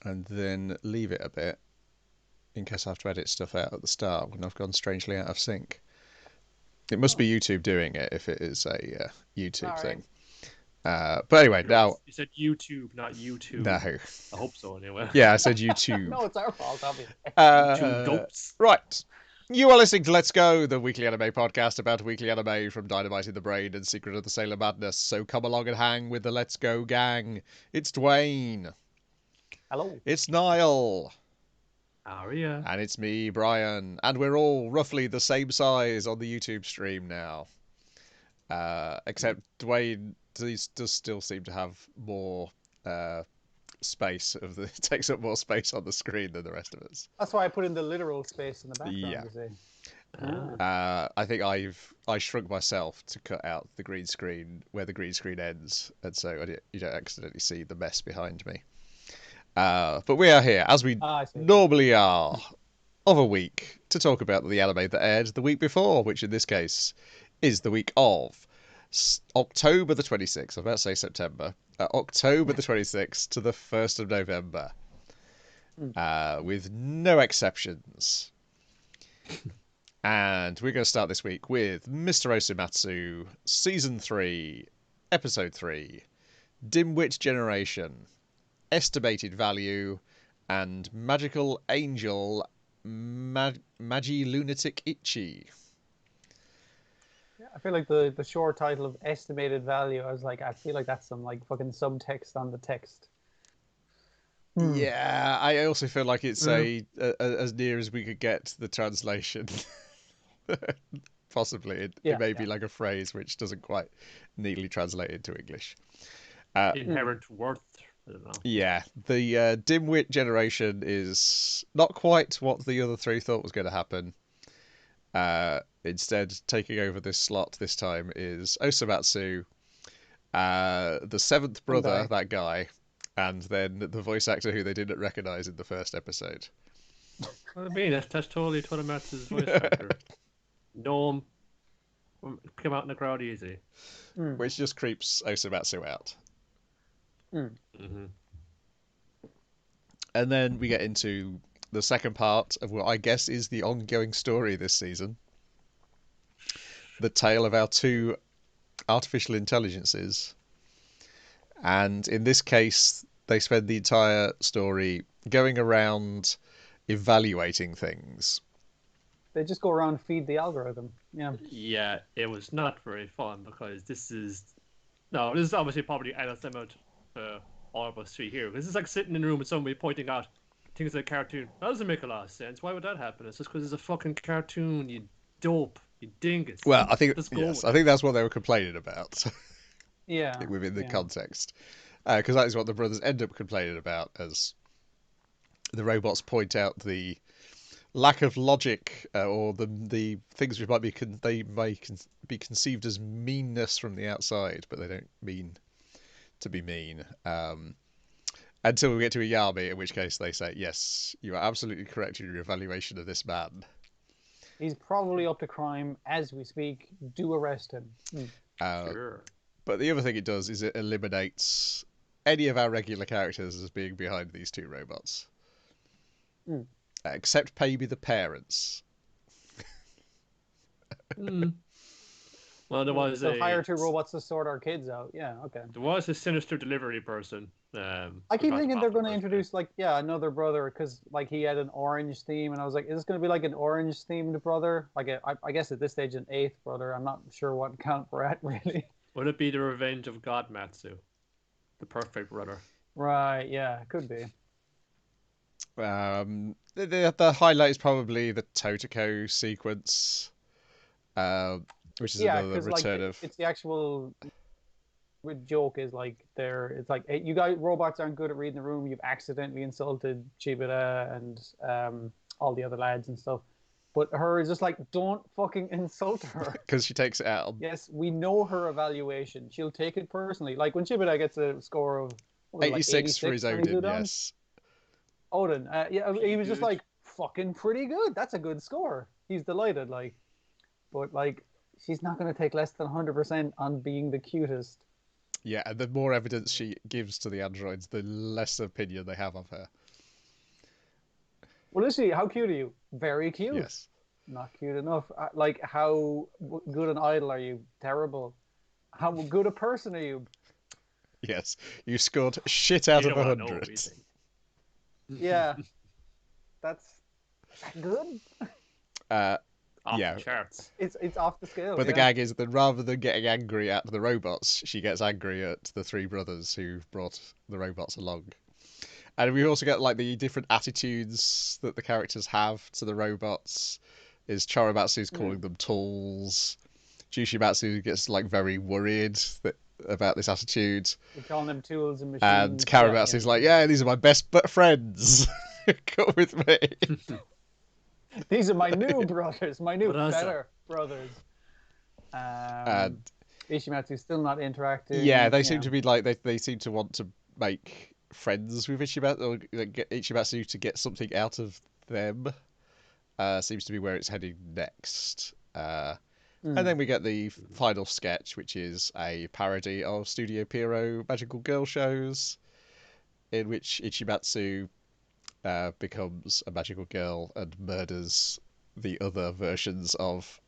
and then leave it a bit in case I have to edit stuff out at the start when I've gone strangely out of sync. It must Oh, be YouTube doing it if it is a YouTube all right. thing. But anyway, You now said YouTube, not YouTube. no, I hope so, anyway. yeah, I said YouTube. No, it's our fault, obviously. YouTube Uh, gopes. right. You are listening to Let's Go, the weekly anime podcast about weekly anime from Dynamite in the Brain and Secret of the Sailor Madness. So come along and hang with the Let's Go gang. It's Dwayne. Hello. It's Niall. Aria. And it's me, Brian. And we're all roughly the same size on the YouTube stream now. Except Dwayne does still seem to have more space takes up more space on the screen than the rest of us. That's why I put in the literal space in the Yeah. background, you see. I think I shrunk myself to cut out the green screen where the green screen ends, and so you don't accidentally see the mess behind me. But we are here, as we I see. normally are, of a week, to talk about the anime that aired the week before, which in this case is the week of October the 26th. I'm about to say September. October the 26th to the 1st of November. With no exceptions. And we're going to start this week with Mr. Osomatsu, Season 3, Episode 3, Dimwit Generation, Estimated Value, and Magical Angel Magi Lunatic Icchi. Yeah, I feel like the short title of estimated value, I feel like that's some like fucking subtext on the text. Yeah, I also feel like it's as near as we could get to the translation. Possibly. It may be like a phrase which doesn't quite neatly translate into English. Inherent worth. I don't know. Yeah, the Dimwit Generation is not quite what the other three thought was going to happen. Instead, taking over this slot this time is Osomatsu, the seventh brother, that guy, and then the voice actor who they didn't recognize in the first episode. What I mean, that's totally Totomatsu's voice actor. Gnome came out in the crowd easy. Which just creeps Osomatsu out. Mm-hmm. And then we get into the second part of what I guess is the ongoing story this season. The tale of our two artificial intelligences. And in this case, they spend the entire story going around evaluating things. They just go around and feed the algorithm. Yeah. Yeah, it was not very fun because this is obviously probably anathema to all of us three here. This is like sitting in a room with somebody pointing out things like a cartoon. That doesn't make a lot of sense. Why would that happen? It's just because it's a fucking cartoon, you dope, you dingus. Well, I think I think that's what they were complaining about. Yeah. Within the context, because that is what the brothers end up complaining about, as the robots point out the lack of logic or the things which might be be conceived as meanness from the outside, but they don't mean to be mean. Until we get to Iyami, in which case they say, yes, you are absolutely correct in your evaluation of this man. He's probably up to crime as we speak. Do arrest him. Sure. But the other thing it does is it eliminates any of our regular characters as being behind these two robots. Except maybe the parents. Well, there was hire two robots to sort our kids out. Yeah, okay. There was a sinister delivery person. I keep thinking they're going to introduce another brother, because like he had an orange theme, and I was like, is this going to be like an orange themed brother? Like I guess at this stage an eighth brother. I'm not sure what count we're at really. Would it be the revenge of God Matsu, the perfect brother? Right. Yeah, could be. The highlight is probably the Totoko sequence, which is another return of. It's the actual joke is like it's like, hey, you guys robots aren't good at reading the room. You've accidentally insulted Chibata and all the other lads and stuff. But her is just like, don't fucking insult her. Because she takes it out. Yes, we know her evaluation. She'll take it personally. Like when Chibata gets a score of 86 for his Odin, yes. Odin, yeah, he was just like, fucking pretty good. That's a good score. He's delighted, like. But like, she's not going to take less than 100% on being the cutest. Yeah, and the more evidence she gives to the androids, the less opinion they have of her. Well, literally, how cute are you? Very cute. Yes. Not cute enough. Like, how good an idol are you? Terrible. How good a person are you? Yes. You scored shit out You of don't want to know 100. everything. Yeah, that's that good. Uh, Off yeah. the charts. It's off the scale. But the yeah. gag is that rather than getting angry at the robots, she gets angry at the three brothers who brought the robots along. And we also get like the different attitudes that the characters have to the robots. Is Choromatsu's calling them tools. Jushimatsu gets like very worried about this attitude. You're calling them tools and And machines. Karamatsu's like, yeah, these are my best friends. Come with me. These are my new brothers, my new Brother. better brothers. And Ishimatsu's still not interacting. yeah, they seem to be like they seem to want to make friends with Ichimatsu or like, get Ichimatsu to get something out of them. Seems to be where it's heading next. And then we get the final sketch, which is a parody of Studio Pierrot magical girl shows, in which Ichimatsu becomes a magical girl and murders the other versions of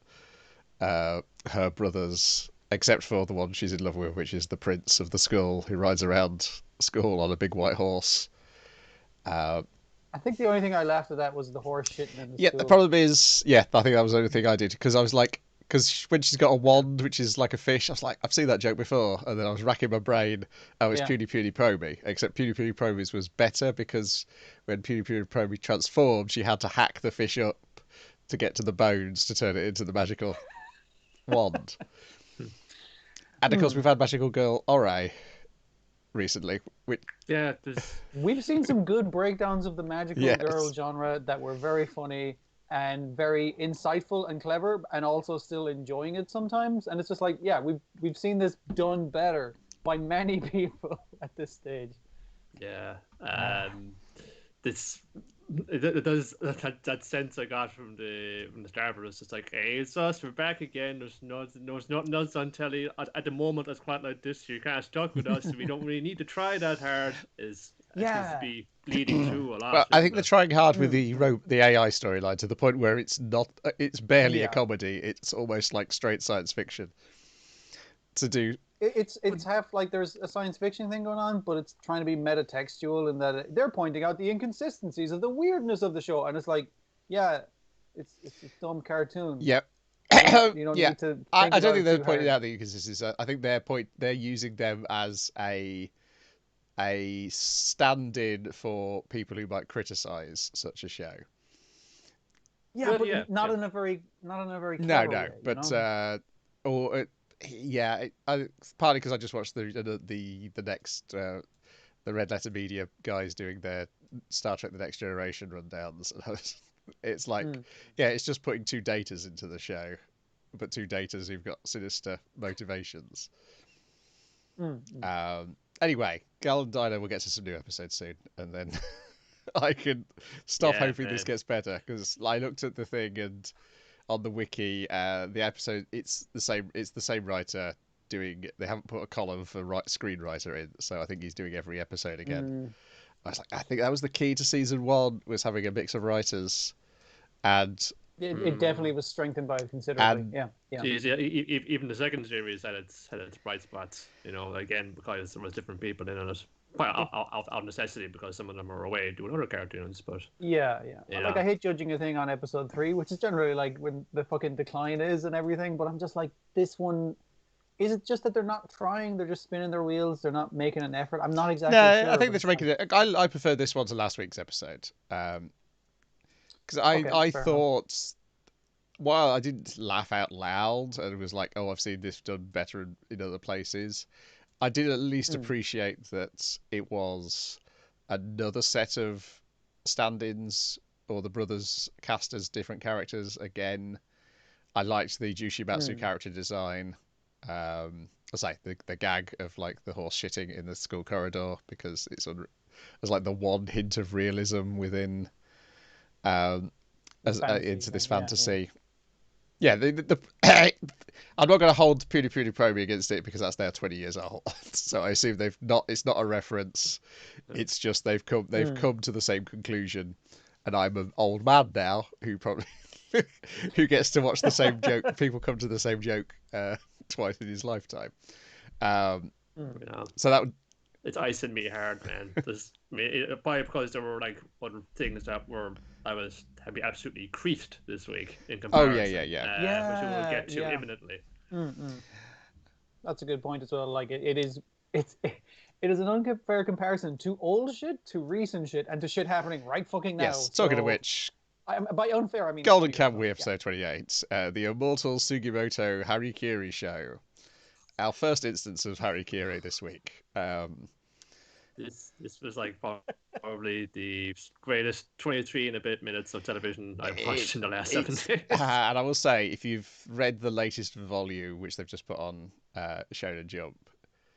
her brothers, except for the one she's in love with, which is the prince of the school who rides around school on a big white horse. I think the only thing I laughed at that was the horse shitting in the Yeah, school. the problem is, I think that was the only thing I did, because I was like, because when she's got a wand, which is like a fish, I was like, I've seen that joke before, and then I was racking my brain. Oh, it's Puny Puny Promy, except Puny Puny Promy's was better, because when Puny Puny Promy transformed, she had to hack the fish up to get to the bones to turn it into the magical wand. And of course, we've had Magical Girl Ore recently. Yeah, We've seen some good breakdowns of the magical girl genre that were very funny and very insightful and clever, and also still enjoying it sometimes. And it's just like, yeah, we've seen this done better by many people at this stage. Yeah. This it does that sense I got from the start was just like, hey, it's us, we're back again. There's nothing else on telly at the moment that's quite like this. You're kind of stuck with us. We don't really need to try that hard. It seems to be bleeding through a lot. Well, I think they're trying hard with the AI storyline to the point where it's barely a comedy. It's almost like straight science fiction. To do it's half like there's a science fiction thing going on, but it's trying to be metatextual in that they're pointing out the inconsistencies of the weirdness of the show, and it's like, yeah, it's a dumb cartoon. Yep. You don't need to. I don't think they're pointing out the inconsistencies. I think they're using them as a stand-in for people who might criticize such a show. Yeah, but not in a very clever way, but partly because I just watched the next the Red Letter Media guys doing their Star Trek: The Next Generation rundowns. It's like, it's just putting two datas into the show, but two datas who've got sinister motivations. Anyway, Gal and Dino will get to some new episodes soon, and then I can stop hoping this gets better, because I looked at the thing and on the wiki, the episode it's the same writer doing. They haven't put a column for screenwriter in, so I think he's doing every episode again. I was like, I think that was the key to season 1, was having a mix of writers, and it definitely was strengthened by it considerably. Geez, even the second series had its bright spots. Again, because there was different people in it. Out of necessity, because some of them are away doing other cartoons, but like, I hate judging a thing on episode 3, which is generally like when the fucking decline is and everything, but I'm just like, this one, is it just that they're not trying, they're just spinning their wheels, they're not making an effort? I'm not exactly sure. I think they're making it. I prefer this one to last week's episode, because I thought, while I didn't laugh out loud and was like, oh, I've seen this done better in other places, I did at least appreciate that it was another set of stand-ins, or the brothers cast as different characters again. I liked the Jushimatsu character design. I say the gag of like the horse shitting in the school corridor, because it's like the one hint of realism within into this fantasy. Yeah, I'm not going to hold Puny Puny Promy against it, because that's now 20 years old. So I assume it's not a reference. It's just they've come to the same conclusion, and I'm an old man now who probably who gets to watch the same joke. People come to the same joke twice in his lifetime. You know, So that would, it's icing me hard, man. Probably because there were like other things that were had me absolutely creased this week in comparison. Which we will get to imminently. That's a good point as well. Like it is an unfair comparison to old shit, to recent shit, and to shit happening right fucking now. yes. Talking of which, by unfair I mean Golden Kamuy episode 28, the Immortal Sugimoto Harikiri show. Our first instance of Harikiri this week. This was like probably the greatest 23 and a bit minutes of television I've watched in the last 7 days. And I will say, if you've read the latest volume, which they've just put on Shonen Jump,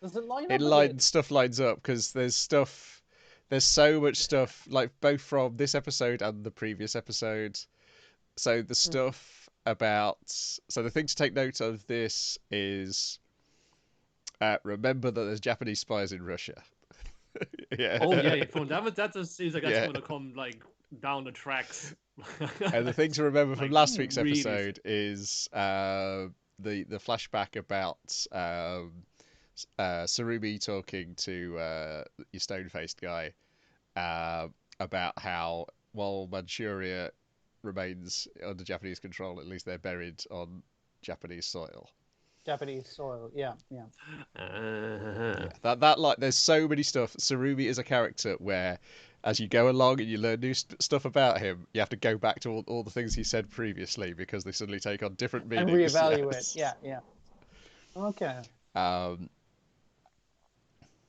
does it line up? Stuff lines up because there's so much stuff, like both from this episode and the previous episode. So the stuff about, so the thing to take note of this is, remember that there's Japanese spies in Russia. Yeah. Oh yeah, that just seems like that's going to come like down the tracks. And the thing to remember from last week's episode is the flashback about Surumi talking to your stone-faced guy about how while Manchuria remains under Japanese control, at least they're buried on Japanese soil. Yeah. That like, there's so many stuff. Surumi is a character where, as you go along and you learn new stuff about him, you have to go back to all the things he said previously because they suddenly take on different meanings. And reevaluate. Yes. Yeah. Okay.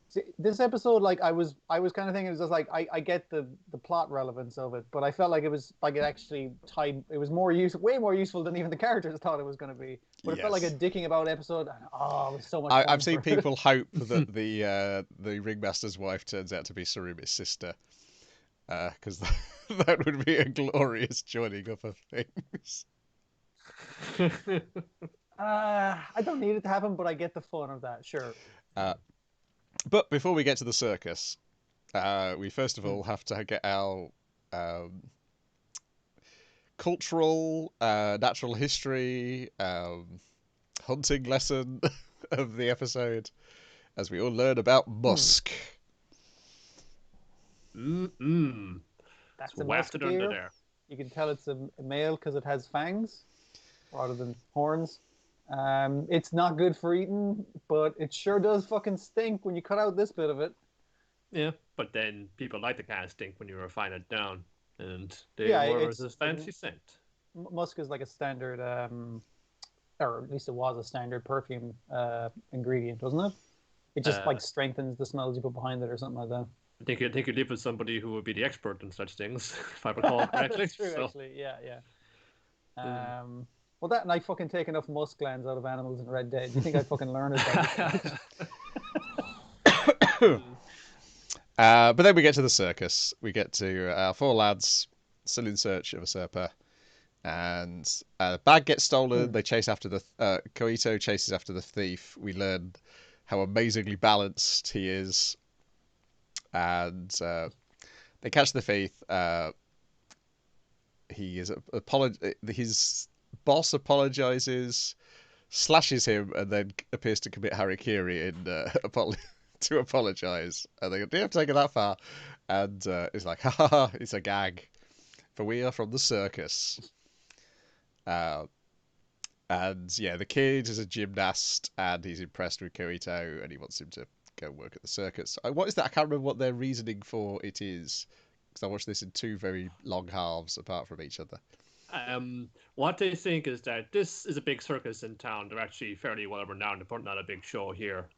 See, this episode, like I was kind of thinking, it was just like I get the plot relevance of it, but I felt like it was like it actually tied. It was way more useful than even the characters thought it was going to be. But it felt like a dicking about episode. And, it was so much fun. I've seen people hope that the ringmaster's wife turns out to be Surumi's sister, because that would be a glorious joining up of things. I don't need it to happen, but I get the fun of that. Sure. But before we get to the circus, we first of all have to get our cultural, natural history, hunting lesson of the episode, as we all learn about musk. That's a wafted under there. You can tell it's a male because it has fangs rather than horns. It's not good for eating, but it sure does fucking stink when you cut out this bit of it. Yeah, but then people like the kind of stink when you refine it down, and they were a fancy scent. Musk is like a standard, or at least it was a standard perfume ingredient, wasn't it? It just like strengthens the smells you put behind it or something like that. I think you live with somebody who would be the expert in such things, if I recall correctly. That's true, actually. Yeah. Well, that and I fucking take enough musk glands out of animals in Red Dead. Do you think I fucking learn it? But then we get to the circus. We get to our four lads still in search of a usurper, and the bag gets stolen. They chase after the Koito chases after the thief. We learn how amazingly balanced he is, and they catch the thief. He is his boss apologizes, slashes him, and then appears to commit Harakiri to apologize. And they go, "Do you have to take it that far?" And it's like, "Ha ha ha! It's a gag, for we are from the circus." And yeah, the kid is a gymnast, and he's impressed with Koito, and he wants him to go work at the circus. What is that? I can't remember what their reasoning for it is, because I watched this in two very long halves apart from each other. What they think is that this is a big circus in town. They're actually fairly well renowned. They're putting on a big show here.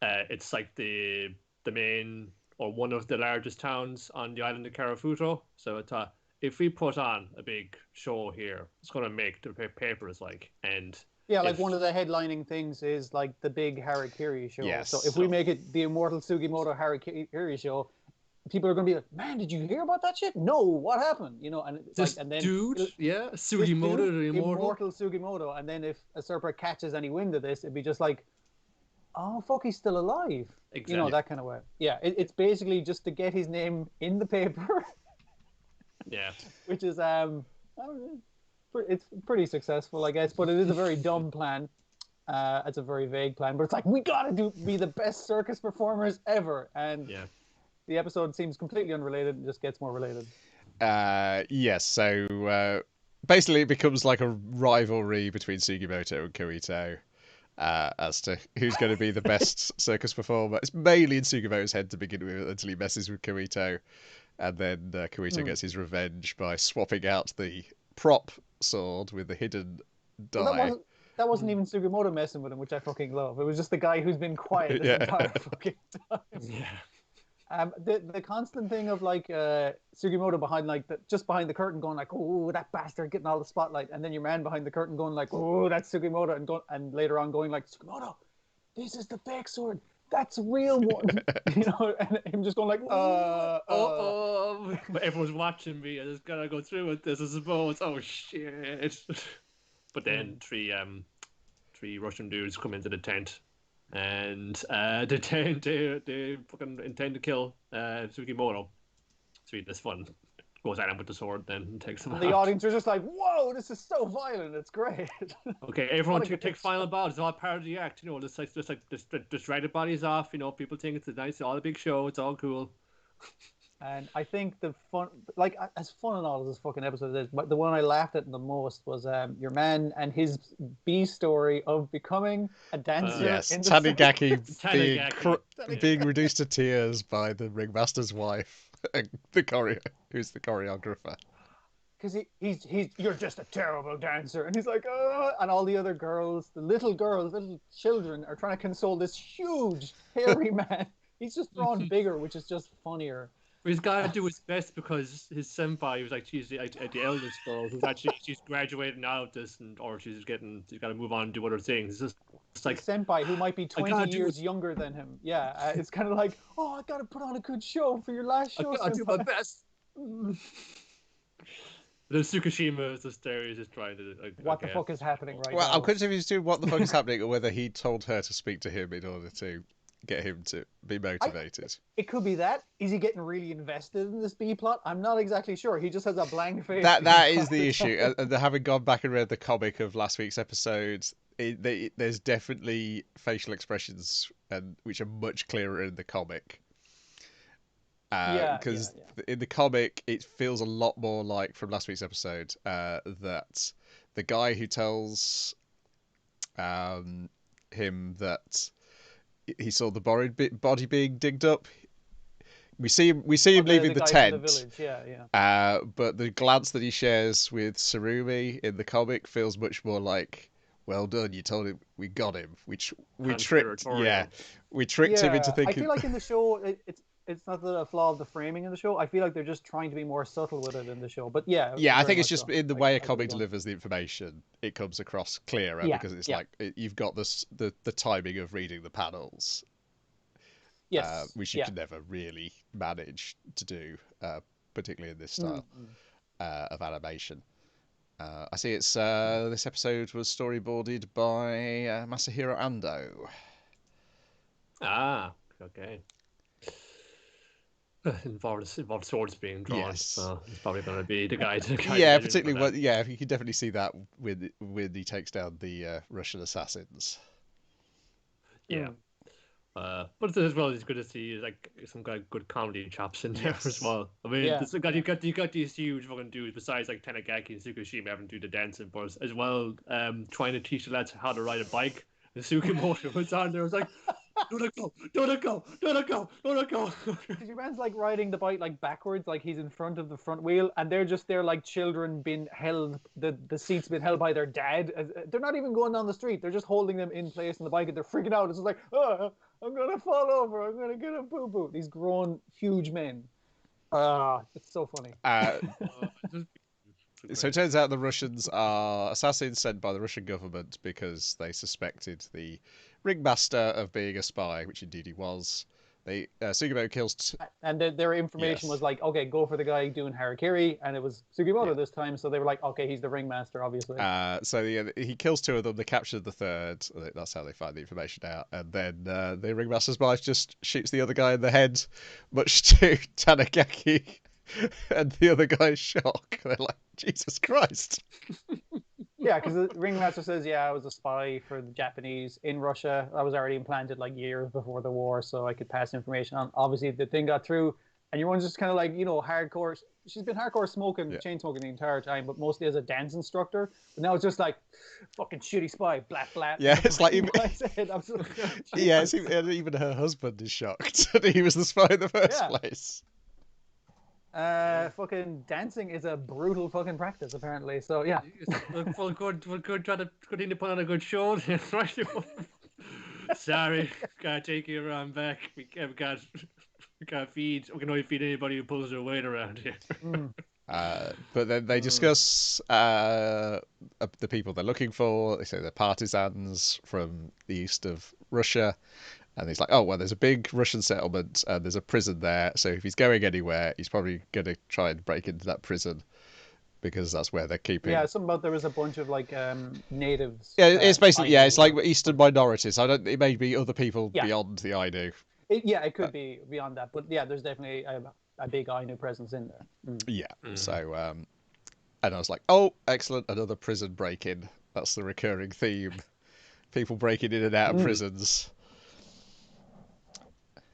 It's like the main or one of the largest towns on the island of Karafuto. So it's if we put on a big show here, it's going to make the papers and like one of the headlining things is like the big Harakiri show. Yes. So if we make it the Immortal Sugimoto Harakiri show, people are going to be like, "Man, did you hear about that shit? No, what happened?" And it's this like, and then Sugimoto, the Immortal Sugimoto, and then if a usurper catches any wind of this, it'd be just like, "Oh fuck, he's still alive." Exactly. That kind of way. Yeah, it's basically just to get his name in the paper, Yeah. which is it's pretty successful, I guess, but it is a very dumb plan. It's a very vague plan, but it's like we gotta be the best circus performers ever, and Yeah. the episode seems completely unrelated and just gets more related. Yes, so basically it becomes like a rivalry between Sugimoto and Kurito as to who's going to be the best circus performer. It's mainly in Sugimoto's head to begin with until he messes with Kurito, and then Kurito gets his revenge by swapping out the prop sword with the hidden Well, die. that wasn't even Sugimoto messing with him, which I fucking love. It was just the guy who's been quiet this Yeah. entire fucking time. Yeah. The constant thing of like Sugimoto behind just behind the curtain going like, oh, that bastard getting all the spotlight, and then your man behind the curtain going like, oh, that's Sugimoto, and later on going like, Sugimoto, this is the fake sword, that's a real one, and him just going like, But everyone's watching me. I just gotta go through with this, I suppose. Oh shit! But then three Russian dudes come into the tent, and they fucking intend to kill Sugimoto. Sweet, that's fun. Goes at him with the sword, then takes him out. The audience are just like, whoa, this is so violent, it's great. Okay, everyone take final bows. It's all part of the act, just write the bodies off. People think it's it's all a big show. It's all cool. And I think the fun, like as fun and all as this fucking episode is, but the one I laughed at the most was your man and his B story of becoming a dancer. Yes, in the Tanigaki being reduced to tears by the ringmaster's wife, who's the choreographer. Because he's you're just a terrible dancer, and he's like, oh, and all the other girls, little children, are trying to console this huge hairy man. He's just drawn bigger, which is just funnier. He's got to do his best because his senpai was like, she's the eldest girl who's actually she's graduating out of this, or she's got to move on and do other things. It's like his senpai who might be 20 years younger than him. Yeah, it's kind of like, oh, I got to put on a good show for your last show. I got to do my best. The Tsukishima is just there. He's just trying to. What the fuck is happening right now? Well, I'm confused if he's doing what the fuck is happening, or whether he told her to speak to him in order to get him to be motivated. It could be that. Is he getting really invested in this B plot? I'm not exactly sure. He just has a blank face. That is the issue. And having gone back and read the comic of last week's episode, there's definitely facial expressions which are much clearer in the comic. Because in the comic, it feels a lot more like, from last week's episode, that the guy who tells him that he saw the body being digged up. We see him leaving the tent. The village. But the glance that he shares with Sarumi in the comic feels much more like, "Well done, you told him we got him. We tricked him into thinking." I feel like in the show, it's not a flaw of the framing in the show. I feel like they're just trying to be more subtle with it in the show. But yeah, I think it's just in the way a comic delivers the information, it comes across clearer because it's like you've got the timing of reading the panels, which you can never really manage to do, particularly in this style of animation. I see it's this episode was storyboarded by Masahiro Ando. Ah, okay. Involved swords being drawn, yes. So he's probably going to be the guy to particularly you can definitely see that when he takes down the Russian assassins. Yeah. But as well, it's good to see like some kind of good comedy chops in there as well. I mean, you got these huge fucking dudes besides like Tanigaki and Tsukishima having to do the dancing, but as well trying to teach the lads how to ride a bike. And Sugimoto was on there, was like, don't let go. Your man's like riding the bike like backwards, like he's in front of the front wheel, and they're just there like children being held, the seats being held by their dad. They're not even going down the street, they're just holding them in place on the bike, and they're freaking out. It's just like, oh, I'm gonna fall over, I'm gonna get a boo-boo. These grown, huge men. It's so funny. So it turns out the Russians are assassins sent by the Russian government because they suspected the ringmaster of being a spy, which indeed he was. Sugimoto kills... And their information was like, okay, go for the guy doing Harakiri, and it was Sugimoto this time, so they were like, okay, he's the ringmaster, obviously. So he kills two of them, they capture the third, that's how they find the information out, and then the ringmaster's wife just shoots the other guy in the head, much to Tanigaki and the other guy's shocked. They're like, Jesus Christ. Yeah, because the ringmaster says, "Yeah, I was a spy for the Japanese in Russia. I was already implanted like years before the war, so I could pass information on." Obviously, the thing got through, and your one's just kind of like, hardcore. She's been hardcore smoking, chain smoking the entire time, but mostly as a dance instructor. But now it's just like, fucking shitty spy, blat blat. Yeah, it's like even, yeah, it's even her husband is shocked that he was the spy in the first place. Fucking dancing is a brutal fucking practice, apparently. So yeah. Well, good trying to continue to put on a good show. Sorry, can't take you around back. We can't feed. We can only feed anybody who pulls their weight around here. But then they discuss the people they're looking for. They say they're partisans from the east of Russia. And he's like, oh, well, there's a big Russian settlement and there's a prison there. So if he's going anywhere, he's probably going to try and break into that prison because that's where they're keeping. Yeah, something about there was a bunch of like natives. Yeah, it's basically, it's like Eastern minorities. It may be other people beyond the Ainu. It could be beyond that. But yeah, there's definitely a big Ainu presence in there. Yeah. So, and I was like, oh, excellent. Another prison break-in. That's the recurring theme. People breaking in and out of prisons.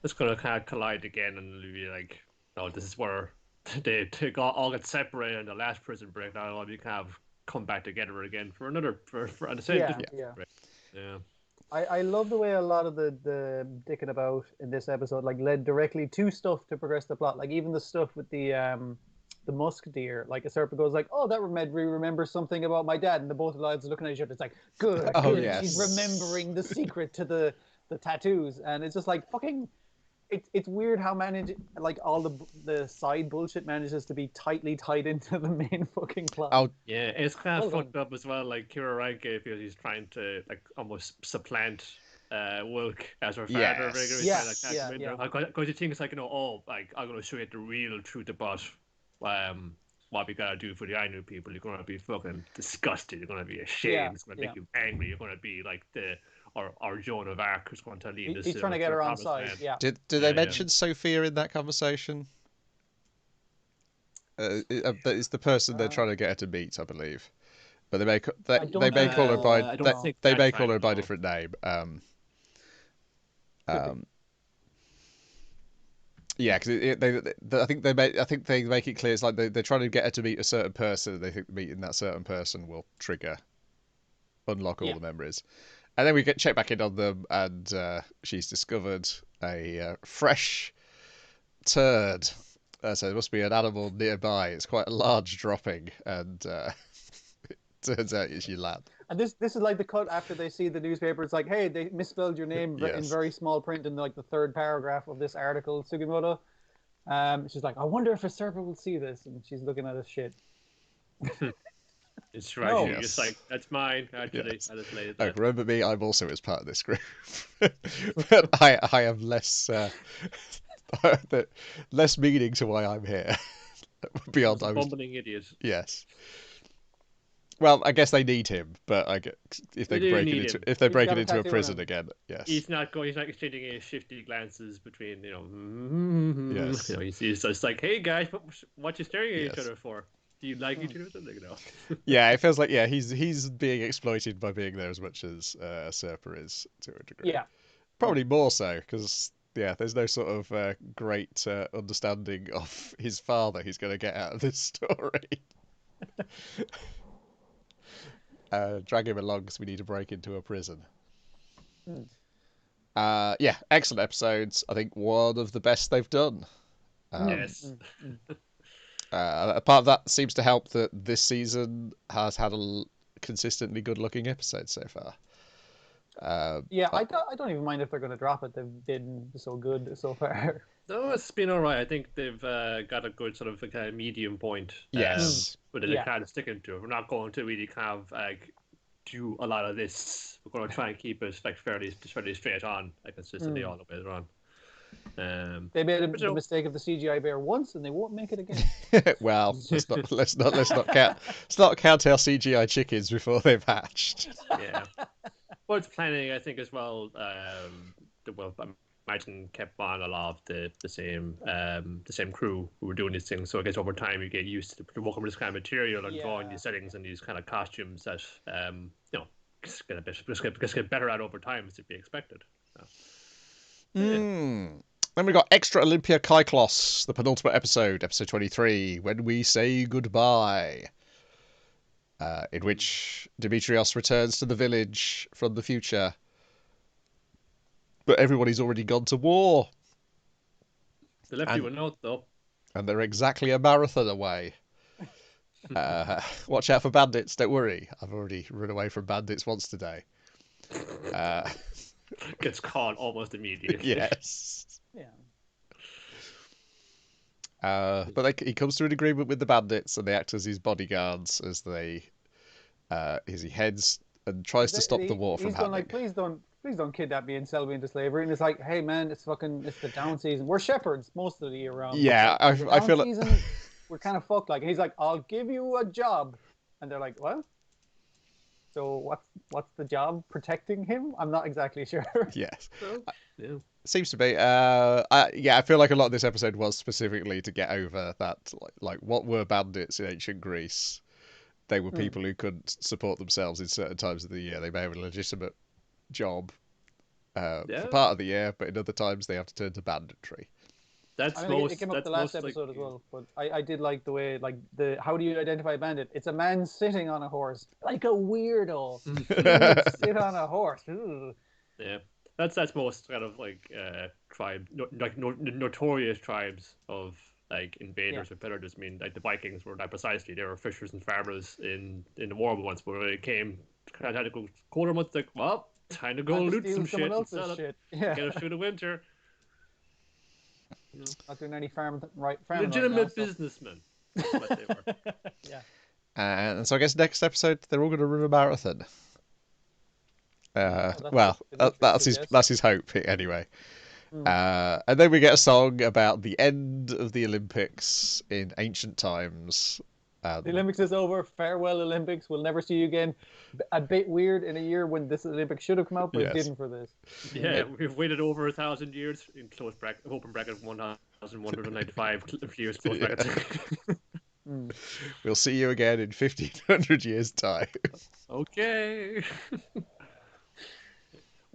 It's gonna kind of collide again, and it'll be like, oh, this is where they all get separated in the last prison break. Now all you kind of come back together again for another for the same. Yeah. I love the way a lot of the dicking about in this episode like led directly to stuff to progress the plot. Like even the stuff with the musk deer, like a serpent goes like, oh, that made me remember something about my dad, and the both lads are looking at each other. It's like, good. Yes. She's remembering the secret to the tattoos, and it's just like fucking. It's weird how all the side bullshit manages to be tightly tied into the main fucking plot. Oh yeah, it's kind of fucked up as well. Like Kira Ranke feels he's trying to like almost supplant Wilk as her father. Yes. Because you think it's like like I'm gonna show you the real truth about what we gotta do for the Ainu people. You're gonna be fucking disgusted. You're gonna be ashamed. It's gonna make you angry. You're gonna be like or Joan of Arc who's going to lead this. He's trying to get her on side. Yeah. Did they mention Sophia in that conversation? That is the person they're trying to get her to meet, I believe. But they may call her by a different name. Yeah, because I think they make it clear it's like they're trying to get her to meet a certain person. They think meeting that certain person will unlock all the memories. And then we check back in on them, and she's discovered a fresh turd. So there must be an animal nearby. It's quite a large dropping, and it turns out it's your lad. And this is like the cut after they see the newspaper. It's like, hey, they misspelled your name in very small print in like the third paragraph of this article, Sugimoto. She's like, I wonder if a serpent will see this, and she's looking at his shit. It's right. No. You're just like, that's mine. Actually, yes. I just laid it there. Remember me, I'm also as part of this group. But I have less less meaning to why I'm here. Beyond I'm bumbling idiot. Yes. Well, I guess they need him, but if they break it into a prison again, yes. He's not exchanging any shifty glances between, Yes. He's just like, hey guys, what you staring at each other for? Do you like each other or something? No. Yeah, it feels like he's being exploited by being there as much as Serpa is to a degree. Yeah, probably more so because there's no sort of great understanding of his father he's going to get out of this story. Drag him along because we need to break into a prison. Excellent episodes. I think one of the best they've done. Yes. A part of that seems to help that this season has had a consistently good-looking episode so far. I don't even mind if they're going to drop it. They've been so good so far. No, it's been all right. I think they've got a good sort of medium point. Yes. But they're kind of sticking to it. We're not going to really kind of do a lot of this. We're going to try and keep it like fairly straight on, like consistently all the way around. They made the mistake of the CGI bear once, and they won't make it again. Well, let's not count our CGI chickens before they've hatched. Yeah, well, it's planning, I think, as well. imagine kept on a lot of the same crew who were doing these things. So I guess over time you get used to working with this kind of material and drawing these settings and these kind of costumes that just get better at over time, as to be expected. So, Then we got Extra Olympia Kyklos, the penultimate episode 23, When We Say Goodbye, in which Demetrios returns to the village from the future, but everybody's already gone to war. They left you a note, though. And they're exactly a marathon away. Watch out for bandits, don't worry. I've already run away from bandits once today. Gets caught almost immediately. Yes. Yeah. But he comes to an agreement with the bandits, and they act as his bodyguards as he heads and tries to stop the war from happening. Like, please don't kidnap me and sell me into slavery. And it's like, hey man, it's the down season. We're shepherds most of the year round. Yeah, I feel like we're kind of fucked. Like, and he's like, I'll give you a job, and they're like, what? So what's the job? Protecting him? I'm not exactly sure. Yes. Yeah. Seems to be. I feel like a lot of this episode was specifically to get over that, like what were bandits in ancient Greece? They were people who couldn't support themselves in certain times of the year. They may have a legitimate job for part of the year, but in other times they have to turn to banditry. It came up the last episode as well, but I did like the way, like, how do you identify a bandit? It's a man sitting on a horse, like a weirdo. Sit on a horse. Ugh. Yeah, that's most kind of like tribe, notorious tribes of like invaders or predators. I mean, like the Vikings were like precisely, they were fishers and farmers in the war once, but when it came kind of had to go colder months, like, well, time to go loot some shit and sell it. Get us through the winter. Not doing any farming legitimate right now, businessmen. What they were. Yeah. And so I guess next episode they're all going to run a marathon. That's his hope anyway. And then we get a song about the end of the Olympics in ancient times. The Olympics is over. Farewell, Olympics. We'll never see you again. A bit weird in a year when this Olympics should have come out, but it didn't for this. Yeah, we've waited over 1,000 years in close bracket, open bracket, 1,195 years close bracket. We'll see you again in 1,500 years' time. Okay.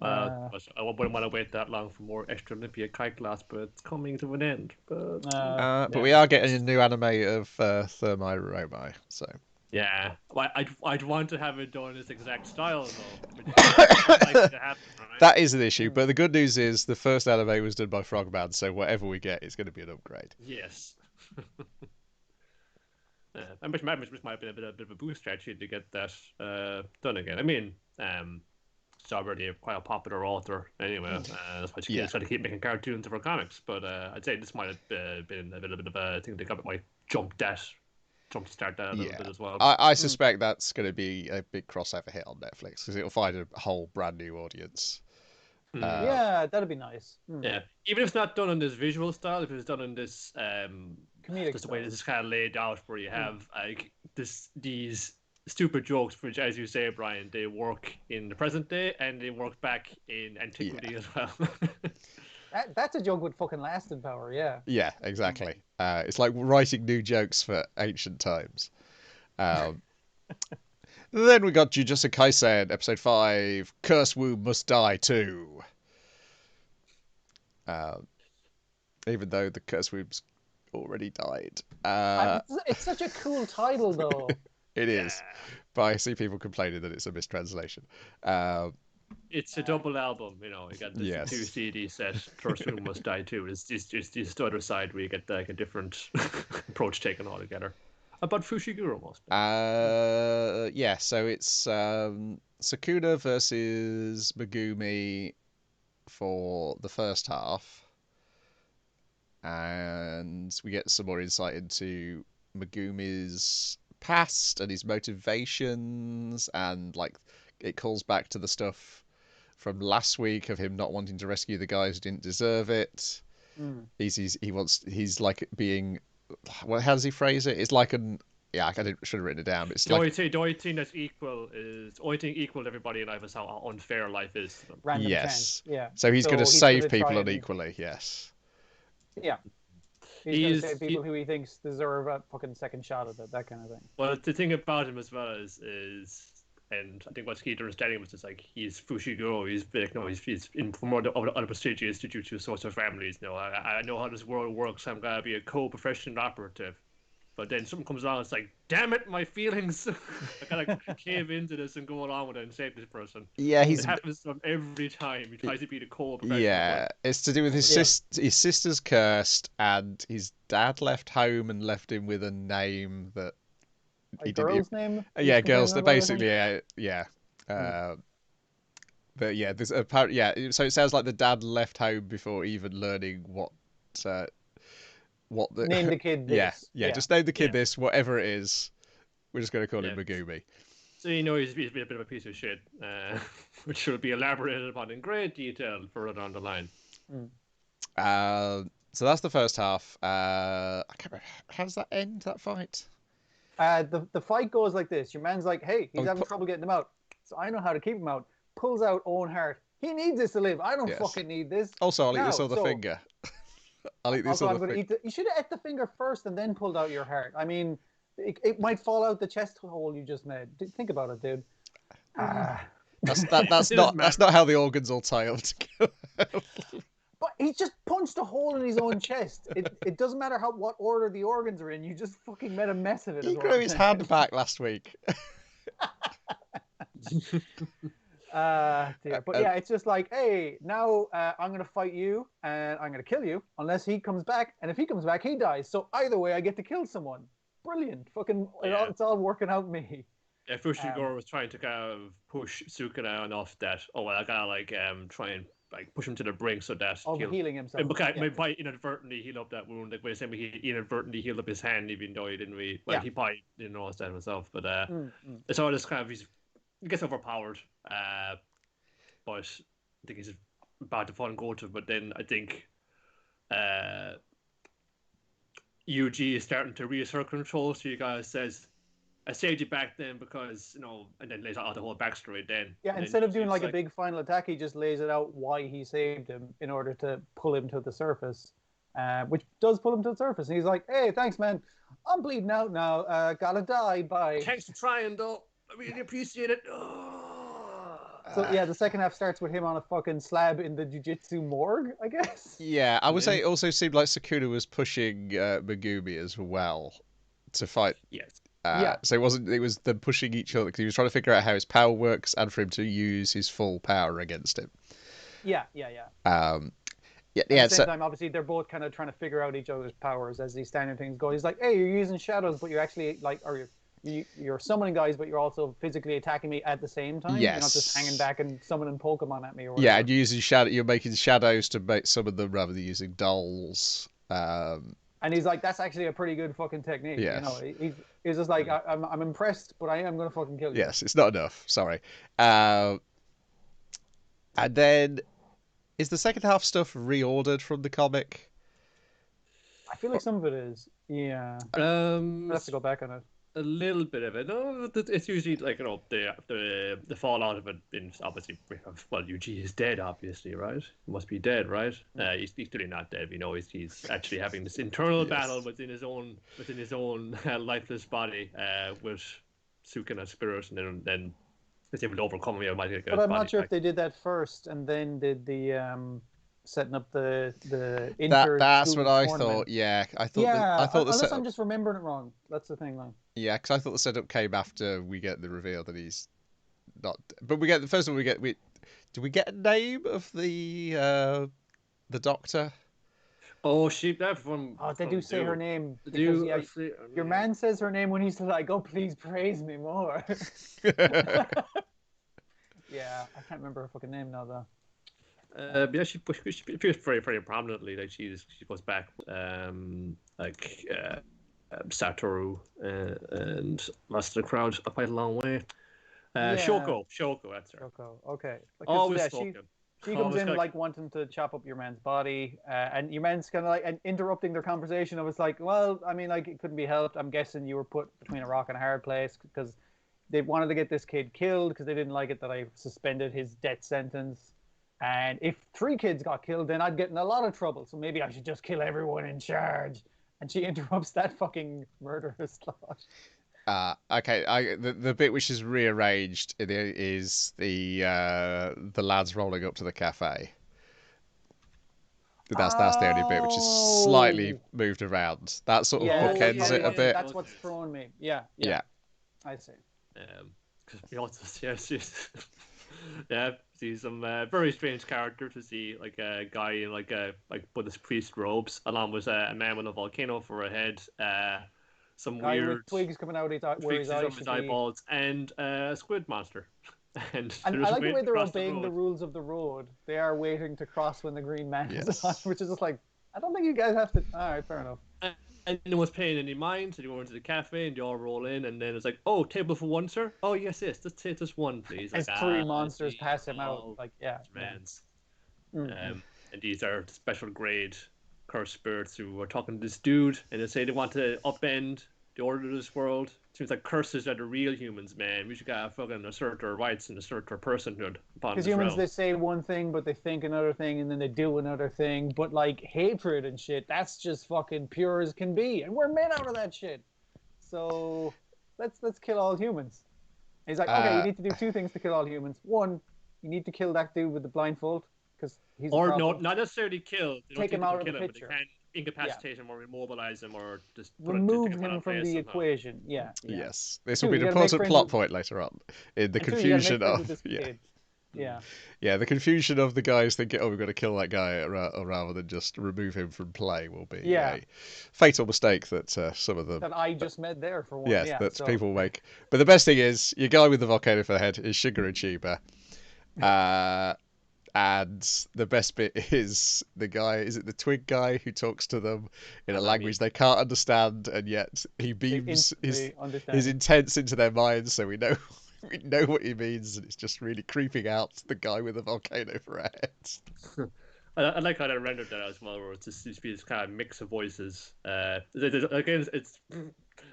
I wouldn't want to wait that long for more Extra Olympia Kyklos, but it's coming to an end. But we are getting a new anime of Thermae Romae, so yeah, I'd want to have it done in this exact style though. Which I'd like to happen, right? That is an issue. But the good news is the first anime was done by Frogman, so whatever we get is going to be an upgrade. Yes. And which might have been a bit of a boost actually to get that done again. I mean, it's already quite a popular author anyway. That's why she's trying to keep making cartoons of her comics. But I'd say this might have been a little bit of a thing that might jump to start that a little bit as well. I suspect that's going to be a big crossover hit on Netflix because it'll find a whole brand new audience. Yeah, that'd be nice. Yeah, even if it's not done in this visual style, if it's done in this comedic just the way this is kind of laid out, where you have like these stupid jokes, which, as you say, Brian, they work in the present day and they work back in antiquity as well. That's a joke with fucking lasting power, yeah. Yeah, exactly. It's like writing new jokes for ancient times. Then we got Jujutsu Kaisen, episode 5, Curse Womb Must Die Too. Even though the Curse Womb's already died. It's such a cool title, though. It is. But I see people complaining that it's a mistranslation. It's a double album, you know. You got this 2 CD set. First Womb Must Die Too. It's just the other side where you get like a different approach taken altogether. About Fushiguro, most. So it's Sukuna versus Megumi for the first half, and we get some more insight into Megumi's past and his motivations, and like it calls back to the stuff from last week of him not wanting to rescue the guys who didn't deserve it. He's like being, how does he phrase it? It's like Yeah, I should have written it down. But it's The like only thing that's equal is only thing equal to everybody in life is how unfair life is to them. Random yes. chance. Yeah. So he's going to he's save gonna people try and- unequally. Yes. Yeah. He's going to say people who he thinks deserve a fucking second shot at it, that kind of thing. Well, the thing about him as well is and I think what's key to understanding him is just like he's Fushiguro. He's like, no, he's in from one of the prestigious Jujutsu sorts of families. No, I know how this world works. I'm gonna be a co-professional operative. But then something comes along, it's like, damn it, my feelings. I gotta cave into this and go along with it and save this person. Yeah, It happens to him every time. He tries to be the co-professional. Yeah, it's to do with his his sister's cursed, and his dad left home and left him with a name that a girl's name. Yeah, girls. They're basically yeah. But yeah, there's apparently So it sounds like the dad left home before even learning what the name the kid. This. Yeah. Just name the kid this, whatever it is. We're just going to call him Megumi. So you know he's a bit of a piece of shit, which will be elaborated upon in great detail further down the line. So that's the first half. I can't remember. How does that end? That fight? The fight goes like this. Your man's like, hey, he's having trouble getting him out, so I know how to keep him out. Pulls out own heart. He needs this to live. I don't fucking need this. Also, I'll eat this other finger. I'll eat this other finger. You should have ate the finger first and then pulled out your heart. I mean, it might fall out the chest hole you just made. Think about it, dude. That's not how the organs all tie up together. But he just punched a hole in his own chest. It doesn't matter what order the organs are in. You just fucking made a mess of it. He grew his hand back last week. Dear. But yeah, it's just like, hey, now I'm gonna fight you and I'm gonna kill you unless he comes back, and if he comes back, he dies. So either way, I get to kill someone. Brilliant, fucking, it's all working out me. Yeah, Fushiguro was trying to kind of push Sukuna enough that I gotta try and push him to the brink so that he'll healing himself. Might inadvertently heal up that wound. Like when he inadvertently healed up his hand, even though he didn't really. Well, he probably didn't notice that himself, but it's all this kind of he gets overpowered. But I think he's about to fall and go to. But then I think UG is starting to reassert control. So you guys says, I saved you back then because, and then lays out the whole backstory then. Yeah, instead of doing like a big final attack, he just lays it out why he saved him in order to pull him to the surface, which does pull him to the surface. And he's like, hey, thanks, man. I'm bleeding out now. Gotta die. Bye. Thanks for trying, though. I really appreciate it. So yeah, the second half starts with him on a fucking slab in the Jujutsu morgue, I guess. Yeah, I would say it also seemed like Sukuna was pushing Megumi as well to fight. Yes. So it was them pushing each other because he was trying to figure out how his power works and for him to use his full power against him. Yeah. At the same time, obviously, they're both kind of trying to figure out each other's powers as these standard things go. He's like, hey, you're using shadows, but you're actually you're summoning guys, but you're also physically attacking me at the same time. Yes. You're not just hanging back and summoning Pokemon at me or whatever. Yeah, and you're making shadows to summon them rather than using dolls. And he's like, that's actually a pretty good fucking technique. Yes. He's just like, I'm impressed, but I am going to fucking kill you. Yes, it's not enough. Sorry. And then, is the second half stuff reordered from the comic? I feel like some of it is. Yeah. I'll have to go back on it. A little bit of it. No, it's usually like the fallout of it. Obviously, well, Yuji is dead. Obviously, right? He must be dead, right? He's clearly not dead. He's actually having this internal battle within his own lifeless body with Sukuna's spirit, and then is able to overcome him. But I'm not sure if they did that first and then did the setting up the that's what I tournament. thought. Yeah, I thought unless I'm just remembering it wrong. That's the thing, though. Yeah, because I thought the setup came after we get the reveal that he's not. But we get first of all do we get a name of the doctor? Oh, that from. Oh, they do say her name. Because, your man says her name when he's like, "Oh, please praise me more." Yeah, I can't remember her fucking name now though. Yeah, she appears very, very prominently. Like she goes back, Satoru and most of the crowd quite a long way. Shoko, that's her. Shoko, okay. Always spoken. She Oh, comes it's in like- like wanting to chop up your man's body, and your man's kind of like and interrupting their conversation. I was like, well, I mean, like it couldn't be helped. I'm guessing you were put between a rock and a hard place because they wanted to get this kid killed because they didn't like it that I suspended his death sentence. And if 3 kids got killed, then I'd get in a lot of trouble. So maybe I should just kill everyone in charge. And she interrupts that fucking murderous thought. Okay, the bit which is rearranged is the lads rolling up to the cafe. That's the only bit which is slightly moved around. That sort of bookends it a bit. That's what's thrown me. Yeah. I see. Because we also see some very strange character to see like a guy in like Buddhist priest robes, along with a man with a volcano for a head, some Guy weird with twigs coming out where his eyes should be. eyeballs, and a squid monster. And I like the way they're across obeying the rules of the road. They are waiting to cross when the green man is on, Yes. which is just like, I don't think you guys have to. All right, fair enough. And no one's paying any mind, so you go into the cafe and you all roll in, and then it's like, oh, table for one, sir? Oh, yes, let's take this one, please. As Like, 3 monsters see, pass him out. oh, Like, yeah. Man's. Mm-hmm. And these are special grade cursed spirits who are talking to this dude, and they say they want to upend the order of this world. Seems like curses are the real humans, man. We should gotta fucking assert our rights and assert our personhood upon Because this humans, realm. they say one thing, but they think another thing, and then they do another thing. But like hatred and shit, that's just fucking pure as can be, and we're made out of that shit. So let's kill all humans. And he's like, okay, you need to do 2 things to kill all humans. 1, you need to kill that dude with the blindfold because he's Or a no, problem. not necessarily kill. They don't Take think him they out can of the kill him, but picture. they can incapacitate him or immobilize him or just Remove take him out from face the somehow. equation. Yeah. Yes, this 2, will be an you gotta make important friends plot with- point later on in the and 2, you gotta make confusion friends of with this kid. Yeah. Yeah, the confusion of the guys thinking, "Oh, we've got to kill that guy," rather than just remove him from play, will be a fatal mistake that some of them That I just made there for one. yes, Yeah, that so, people make. But the best thing is, your guy with the volcano for the head is Shigeru Chiba. And the best bit is the guy, is it the twig guy who talks to them in a language they can't understand, and yet he beams his intents into their minds, so we know what he means, and it's just really creeping out the guy with the volcano for a head. I like how they rendered that as well, where it's just this kind of mix of voices. Again, it's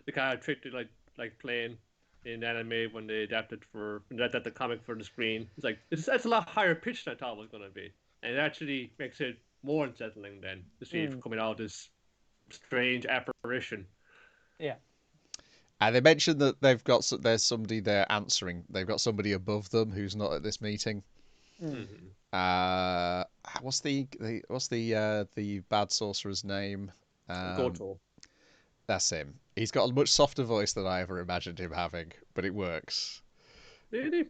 the kind of trick to like playing in anime when they adapted the comic for the screen. It's like it's a lot higher pitched than I thought it was going to be, and it actually makes it more unsettling than to see it coming out this strange apparition. Yeah. And they mentioned that there's somebody there answering. They've got somebody above them who's not at this meeting. What's the bad sorcerer's name? Goto. That's him. He's got a much softer voice than I ever imagined him having, but it works. Really?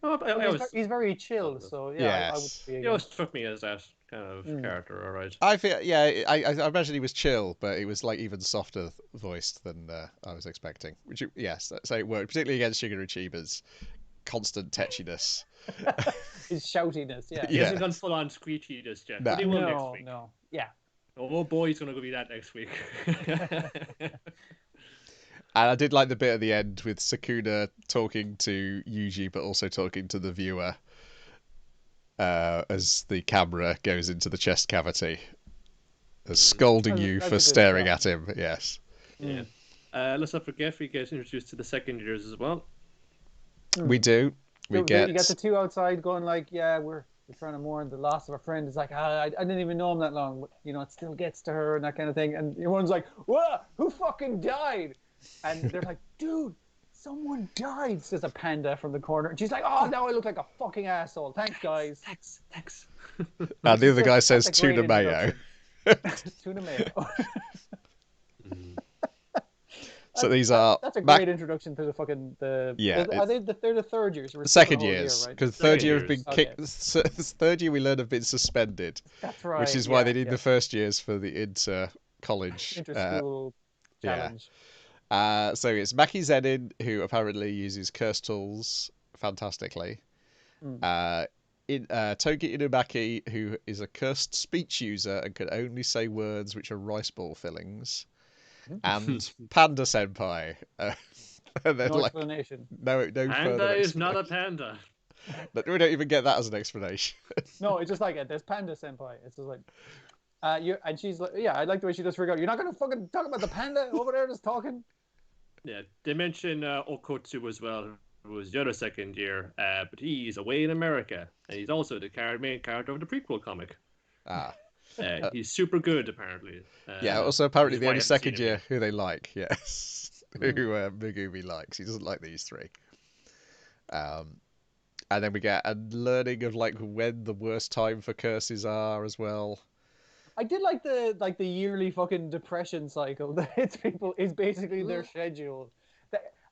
He's very chill, so yeah, I would Yes. be He always struck me as that kind of character, all right. I feel, I imagine he was chill, but it was like even softer voiced than I was expecting. So it worked, particularly against Shigeru Chiba's constant tetchiness. his shoutiness, yeah. He hasn't gone full on screechy just yet. No. But he will next week. No, yeah. Oh boy, he's gonna go be that next week. And I did like the bit at the end with Sukuna talking to Yuji, but also talking to the viewer as the camera goes into the chest cavity, scolding you for staring at him. Yes. Yeah. Let's not forget we get introduced to the second years as well. We do. You get the 2 outside going like, yeah, we're trying to mourn the loss of a friend. It's like, I didn't even know him that long, but it still gets to her and that kind of thing. And everyone's like, whoa, who fucking died? And they're like, dude, someone died, says a panda from the corner. And she's like, oh, now I look like a fucking asshole. Thanks, guys. Thanks. And the other guy says That's a great tuna mayo. Tuna mayo. So these are... That's a great introduction to the fucking... Yeah. They're the third years. The second years. Because third year have been Second kicked... Third year we learn have been suspended. That's right. Which is why they need the first years for the inter-college... Inter-school challenge. So it's Maki Zenin, who apparently uses curse tools fantastically. Togi Inumaki, who is a cursed speech user and can only say words which are rice ball fillings. And Panda Senpai. And then, No explanation. No Panda further is not a explanation. panda. But we don't even get that as an explanation. No, it's just like there's Panda Senpai. It's just like, and she's like, yeah, I like the way she just figured out. You're not gonna fucking talk about the panda over there just talking. Yeah, they mention Okotsu as well, who was the other second year, but he's away in America, and he's also the main character of the prequel comic. Ah. He's super good, apparently. Yeah, also apparently which is the why I only haven't seen second him year yet. who they like, yes. Who Megumi likes. He doesn't like these three. And then we get a learning of like when the worst time for curses are as well. I did like the yearly fucking depression cycle that hits people is basically their schedule.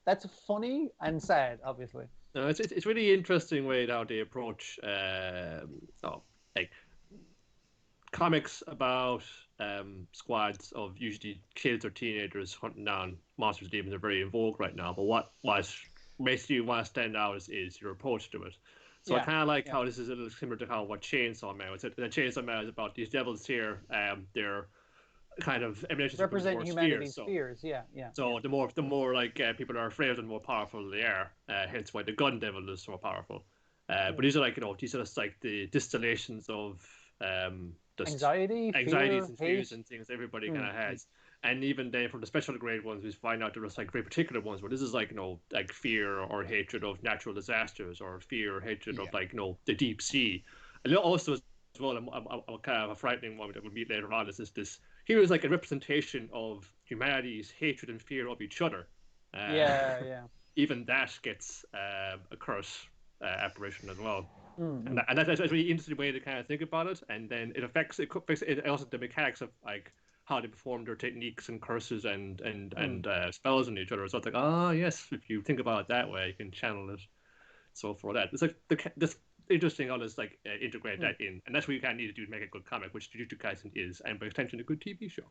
That's funny and sad, obviously. No, it's really interesting way how they approach like comics about squads of usually kids or teenagers hunting down monsters and demons are very in vogue right now. But what basically want to stand out is your approach to it. So I kind of like how this is a little similar to how what Chainsaw Man was. The Chainsaw Man is about these devils here. They're kind of emanations Represent of humanity's fears. fears. So the more like people are afraid of them, the more powerful they are. Hence why the gun devil is so powerful. But these are like these are just like the distillations of just anxieties and fears and things everybody kind of has. And even then, from the special grade ones, we find out there's like very particular ones where this is like like fear or hatred of natural disasters, or fear or hatred of like the deep sea. And also as well, a kind of a frightening one that we'll meet later on is this. Here is like a representation of humanity's hatred and fear of each other. Even that gets a curse apparition as well. And that's a really interesting way to kind of think about it. And then it affects it also the mechanics of like how they perform their techniques and curses and spells on each other. So it's like, yes, if you think about it that way, you can channel it. So for that, it's like this interesting how this like integrate that in, and that's what you kind of need to do to make a good comic, which Jujutsu Kaisen is, and by extension, a good TV show.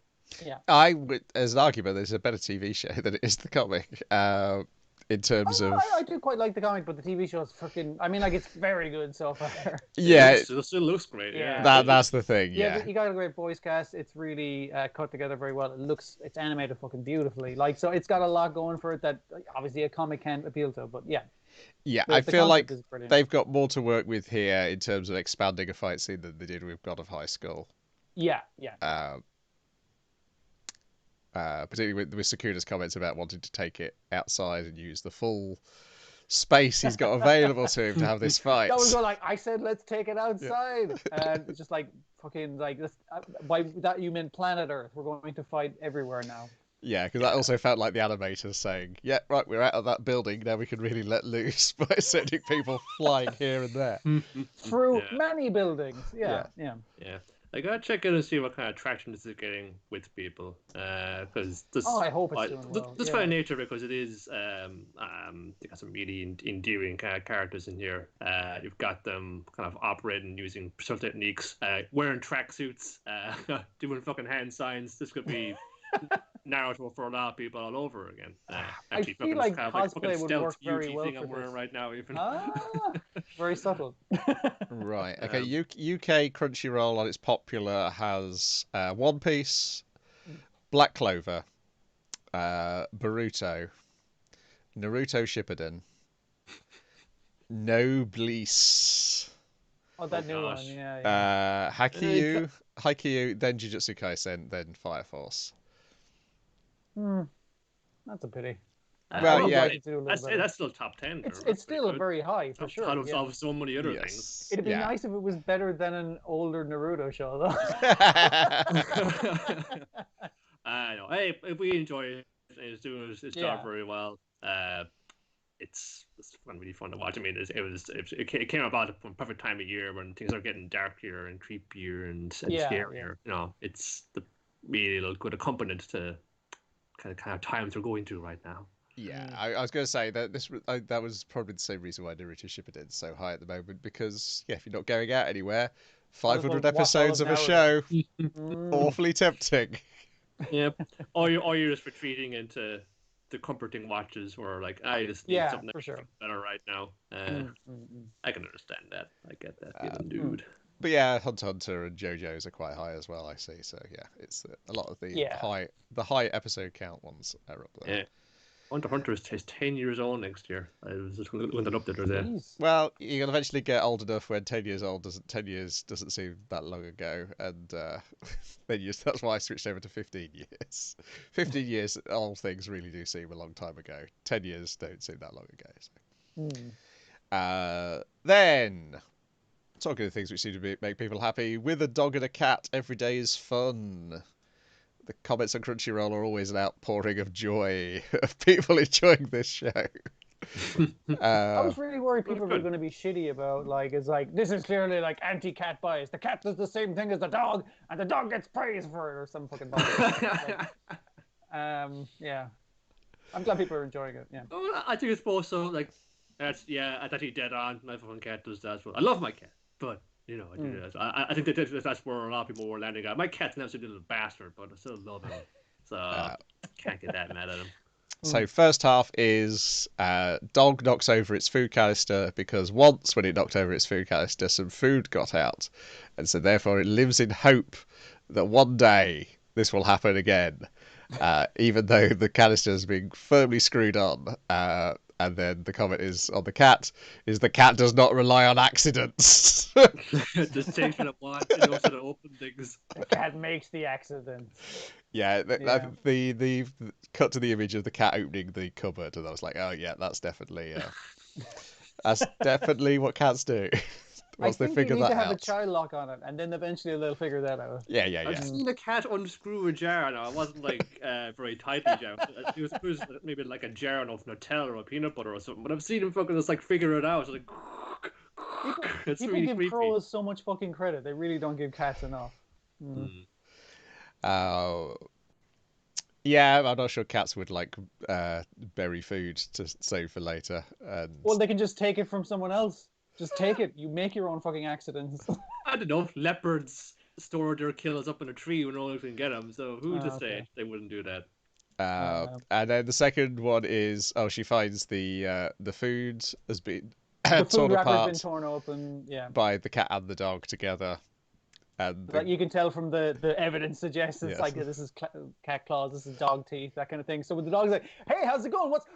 Yeah, I would, as an argument, there's a better TV show than it is the comic. In terms of, I do quite like the comic, but the TV show is freaking. I mean, like it's very good so far. Yeah, it still looks great. Yeah, that's the thing. Yeah, you got a great voice cast. It's really cut together very well. It's animated fucking beautifully. Like so, it's got a lot going for it that obviously a comic can't appeal to. But yeah, I feel like they've got more to work with here in terms of expanding a fight scene than they did with God of High School. Yeah. Particularly with Sakuda's comments about wanting to take it outside and use the full space he's got available to him to have this fight. That was like, I said, let's take it outside. And it's just like, fucking, like, this, by that you meant planet Earth. We're going to fight everywhere now. Yeah, because that also felt like the animators saying, yeah, right, we're out of that building, now we can really let loose by sending people flying here and there. Through many buildings. Yeah. I gotta check in and see what kind of traction this is getting with people, because this. I hope it's doing well. This kind of nature, because it is. They got some really endearing kind of characters in here. You've got them kind of operating using special techniques, wearing tracksuits, doing fucking hand signs. This could be Naruto for a lot of people all over again. I feel like cosplay would work very well for I'm wearing right now, even. Very subtle. Right. Okay. UK Crunchyroll on its popular has One Piece, Black Clover, Boruto, Naruto Shippuden, Noblesse. Oh, that new one. Yeah. Haikyuu, then Jujutsu Kaisen, then Fire Force. That's a pity. Well, yeah, that's still top 10. It's still a very high for sure. Out of so many other things. It'd be nice if it was better than an older Naruto show, though. I know. Hey, if we enjoy it, it's doing its job very well. It's really fun to watch. I mean, it came about at the perfect time of year when things are getting darker and creepier and scarier. You know, it's the really good accompaniment to kind of times we're going through right now. Yeah, I was going to say that that was probably the same reason why Naruto Shippuden is so high at the moment, because if you're not going out anywhere, 500 episodes of a show, awfully tempting. Yep. Or you're just retreating into the comforting watches where like I just need something better right now. I can understand that. I get that feeling, dude. But yeah, Hunter x Hunter and JoJo's are quite high as well, I see. So yeah, it's a lot of the high episode count ones are up there. Hunter x Hunter is 10 years old next year. I was just looking that up the other day. Jeez. Well, you'll eventually get old enough when 10 years old doesn't 10 years doesn't seem that long ago, and then that's why I switched over to 15 years. 15 years, all things really do seem a long time ago. 10 years don't seem that long ago. So. Then, talking of things which seem to make people happy, with a dog and a cat, every day is fun. The comments on Crunchyroll are always an outpouring of joy of people enjoying this show. I was really worried people were going to be shitty about, like, it's like, this is clearly like anti-cat bias. The cat does the same thing as the dog, and the dog gets praise for it, or some fucking bullshit. Yeah. I'm glad people are enjoying it. Yeah. Well, I think it's supposed so. Like, that's actually dead on. My fucking cat does that as well. I love my cat, but you know, I think that's where a lot of people were landing at. My cat's an absolute little bastard, but I still love him, so can't get that mad at him. So first half is dog knocks over its food canister because once when it knocked over its food canister, some food got out, and so therefore it lives in hope that one day this will happen again, even though the canister is being firmly screwed on. And then the comment is on the cat does not rely on accidents. Just taking it once, it knows how to open things. The cat makes the accidents. Yeah, the cut to the image of the cat opening the cupboard, and I was like, oh yeah, that's definitely what cats do. Once they figure you need that to have out. a child lock on it, and then eventually they'll figure that out. Yeah. I've seen a cat unscrew a jar. Now it wasn't like very tightly jar. It was maybe like a jar of Nutella or peanut butter or something. But I've seen him fucking just like figure it out. It's like People really give creepy. crows so much fucking credit. They really don't give cats enough. Yeah, I'm not sure cats would like bury food to save for later. And... Well, they can just take it from someone else. Just take it. You make your own fucking accidents. I don't know. Leopards store their kills up in a tree when no one can get them. So who's to say they wouldn't do that? And then the second one is she finds the food has been the food torn wrapper's apart been torn open. Yeah. by the cat and the dog together. And But you can tell from the evidence suggests it's like this is cat claws, this is dog teeth, that kind of thing. So when the dog's like, "Hey, how's it going? What's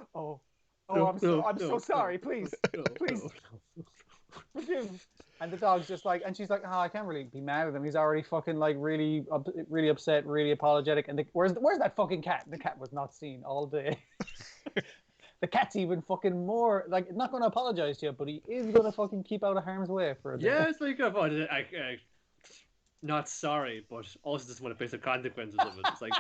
I'm so sorry. Please, please forgive." And the dog's just like, and she's like, "Oh, I can't really be mad at him. He's already fucking like really upset, really apologetic." And where's that fucking cat? The cat was not seen all day. The cat's even fucking more like not going to apologize to you, but he is going to fucking keep out of harm's way for a day. Yeah, it's like not sorry, but also just want to face the consequences of it. It's like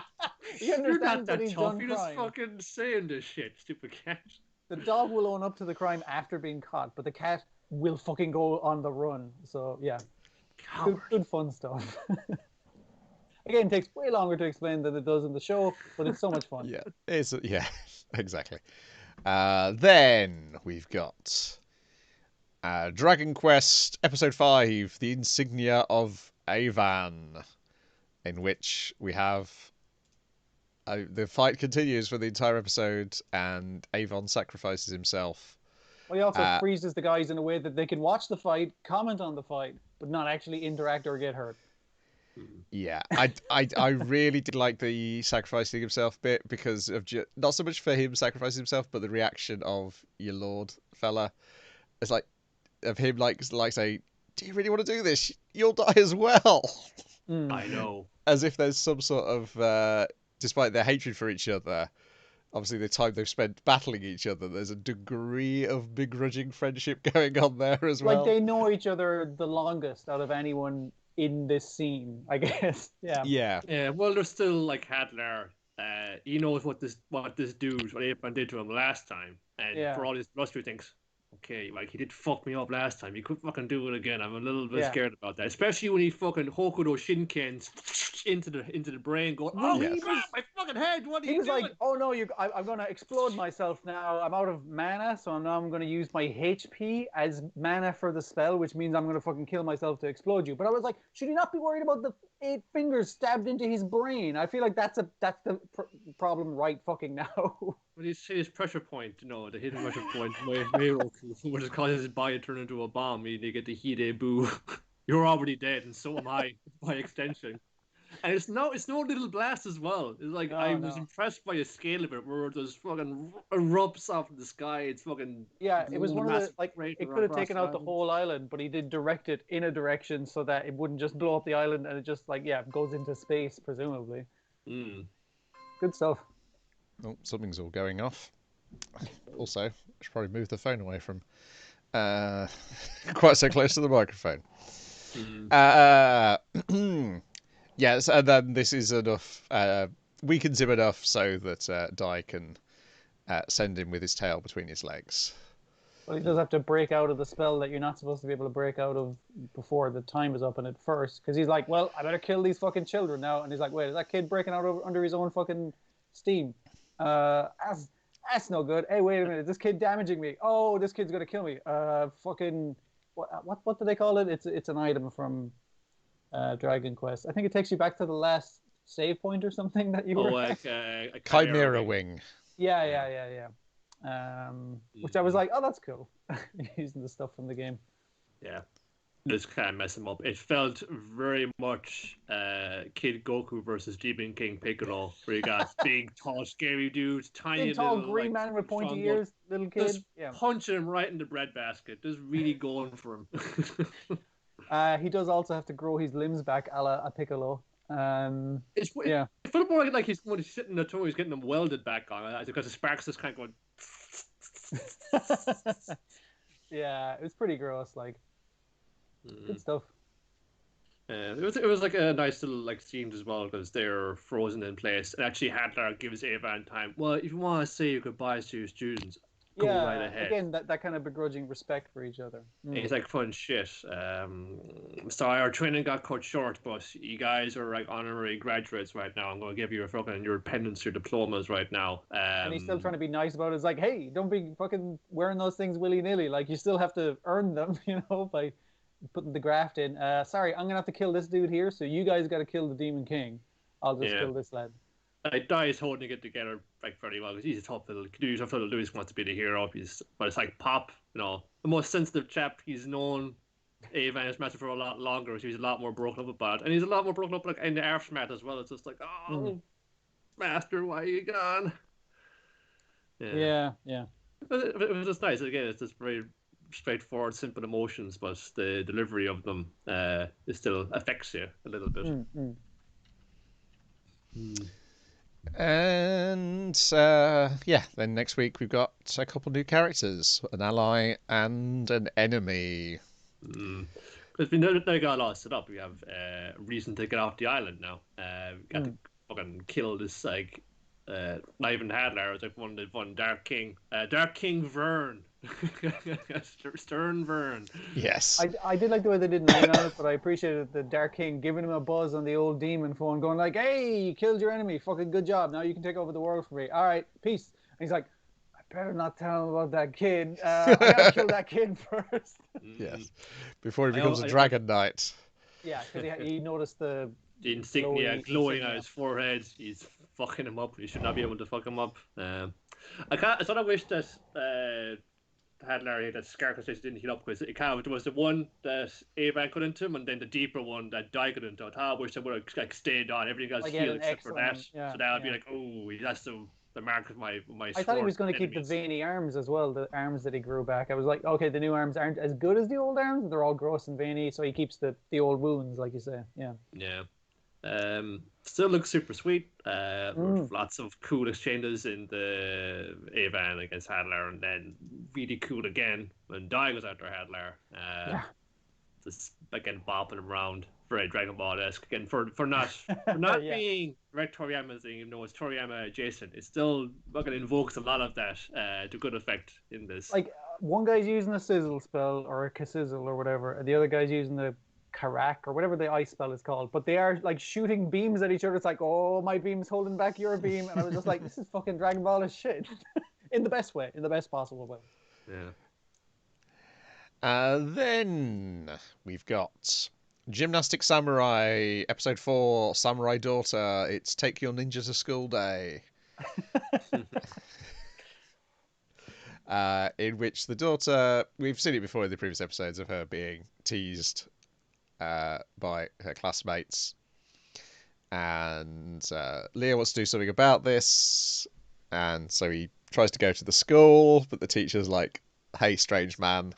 you're not that tough. You're just fucking saying this shit, stupid cat. The dog will own up to the crime after being caught, but the cat will fucking go on the run. So yeah, good fun stuff. Again, it takes way longer to explain than it does in the show, but it's so much fun. Yeah, exactly. Then we've got Dragon Quest Episode 5, The Insignia of AVAN, in which we have the fight continues for the entire episode, and Avon sacrifices himself. Well, he also freezes the guys in a way that they can watch the fight, comment on the fight, but not actually interact or get hurt. Yeah, I really did like the sacrificing himself bit because of not so much for him sacrificing himself, but the reaction of your lord fella. It's like of him like saying, "Do you really want to do this? You'll die as well." I know. As if there's some sort of despite their hatred for each other, obviously the time they've spent battling each other, there's a degree of begrudging friendship going on there as well. Like they know each other the longest out of anyone in this scene, I guess. Yeah. Well, there's still like Hadler. He knows what Abraham did to him last time, and for all his bluster, he thinks, okay, like he did fuck me up last time. He could fucking do it again. I'm a little bit scared about that, especially when he fucking Hokuto Shinkens into the brain, going, "Oh, he grabbed my fucking head. What are you doing?" He was like, "Oh no, I'm gonna explode myself now. I'm out of mana, so now I'm gonna use my HP as mana for the spell, which means I'm gonna fucking kill myself to explode you." But I was like, should he not be worried about the 8 fingers stabbed into his brain? I feel like that's the problem right fucking now. But his pressure point, the hidden pressure point, which is causes his body to turn into a bomb. You get the Hide Boo. You're already dead, and so am I, by extension. And it's no little blast as well. It's like I was No. impressed by the scale of it, where it just fucking erupts off in the sky. It's fucking Yeah, it was blowing a one of the massive like it crater could have across taken the out the island. whole island, but he did direct it in a direction so that it wouldn't just blow up the island and it just like goes into space presumably. Mm. Good stuff. Oh, something's all going off. Also, I should probably move the phone away from quite so close to the microphone. Yes, and then this is enough. Weakens him enough so that Dai can send him with his tail between his legs. Well, he does have to break out of the spell that you're not supposed to be able to break out of before the time is up in it first. Because he's like, well, I better kill these fucking children now. And he's like, wait, is that kid breaking out under his own fucking steam? That's no good. Hey, wait a minute, this kid damaging me. Oh, this kid's gonna kill me. Fucking what do they call it? It's an item from Dragon Quest. I think it takes you back to the last save point or something that you were. Like a Chimera wing. Yeah. Which I was like, oh, that's cool. Using the stuff from the game. Yeah. Just kind of mess him up. It felt very much Kid Goku versus Demon King Piccolo, where you got big, tall, scary dudes, tiny Big, tall, little, green like, man with pointy strong ears, little kid. just punching him right in the breadbasket. Just really going for him. He does also have to grow his limbs back, a la a Piccolo. It felt more like he's when he's sitting in the toe, he's getting them welded back on because the sparks just kind of going. Yeah, it was pretty gross. Like, good stuff. It was like a nice little like scenes as well because they're frozen in place. And actually, Hadlar gives AVAN time. Well, if you want to say your goodbyes to your students, go right ahead. Again, that kind of begrudging respect for each other. It's like fun shit. Sorry, our training got cut short, but you guys are like honorary graduates right now. I'm going to give you your pendants, your diplomas right now. And he's still trying to be nice about it. It's like, hey, don't be fucking wearing those things willy-nilly. Like, you still have to earn them, by putting the graft in. Sorry, I'm going to have to kill this dude here, so you guys got to kill the Demon King. I'll just kill this lad. Dai is holding it together like very well because he's a tough little dude. Tough little dude. He wants to be the hero. But it's like Pop, the most sensitive chap. He's known AVAN as master for a lot longer, so he's a lot more broken up about it. And he's a lot more broken up like in the aftermath as well. It's just like, master, why are you gone? Yeah. It was just nice. Again, it's just very straightforward, simple emotions, but the delivery of them it still affects you a little bit. And then next week we've got a couple new characters, an ally and an enemy. Because we now got a lot set up. We have reason to get off the island now. We got to fucking kill this like not even Hadlar. It's like one Dark King Vern. Stern Vern. Yes. I did like the way they didn't lean on it, but I appreciated the Dark King giving him a buzz on the old demon phone, going like, "Hey, you killed your enemy. Fucking good job. Now you can take over the world for me. All right, peace." And he's like, "I better not tell him about that kid. I gotta kill that kid first." Yes. Before he becomes a Dragon Knight. Yeah, because he noticed the insignia glowing on his forehead. He's fucking him up. You should not be able to fuck him up. I sort of wish that Hadlar that Circus didn't heal up because there was the one that AVAN got into him and then the deeper one that Dai got into. I wish they would have like stayed on. Everything else healed except for that. So that would be like, oh, that's the mark of my. I thought he was going to keep the veiny arms as well, the arms that he grew back. I was like, okay, the new arms aren't as good as the old arms. They're all gross and veiny, so he keeps the old wounds, like you say. Yeah. Still looks super sweet. Lots of cool exchanges in the AVAN against Hadlar, and then really cool again when Dai goes after Hadlar. Just again bopping him around, very Dragon Ball-esque. Again for not being Red Toriyama thing, even though it's Toriyama adjacent, it still fucking invokes a lot of that to good effect in this. Like one guy's using a sizzle spell or a Kasizzle or whatever, and the other guy's using the Karak or whatever the ice spell is called, but they are like shooting beams at each other. It's like, oh, my beam's holding back your beam, and I was just like, this is fucking Dragon Ball as shit. In the best way, in the best possible way. Then we've got Gymnastics Samurai episode 4, Samurai Daughter. It's Take Your Ninja to School Day. In which the daughter, we've seen it before in the previous episodes of her being teased by her classmates, and Leo wants to do something about this, and so he tries to go to the school, but the teacher's like, "Hey, strange man,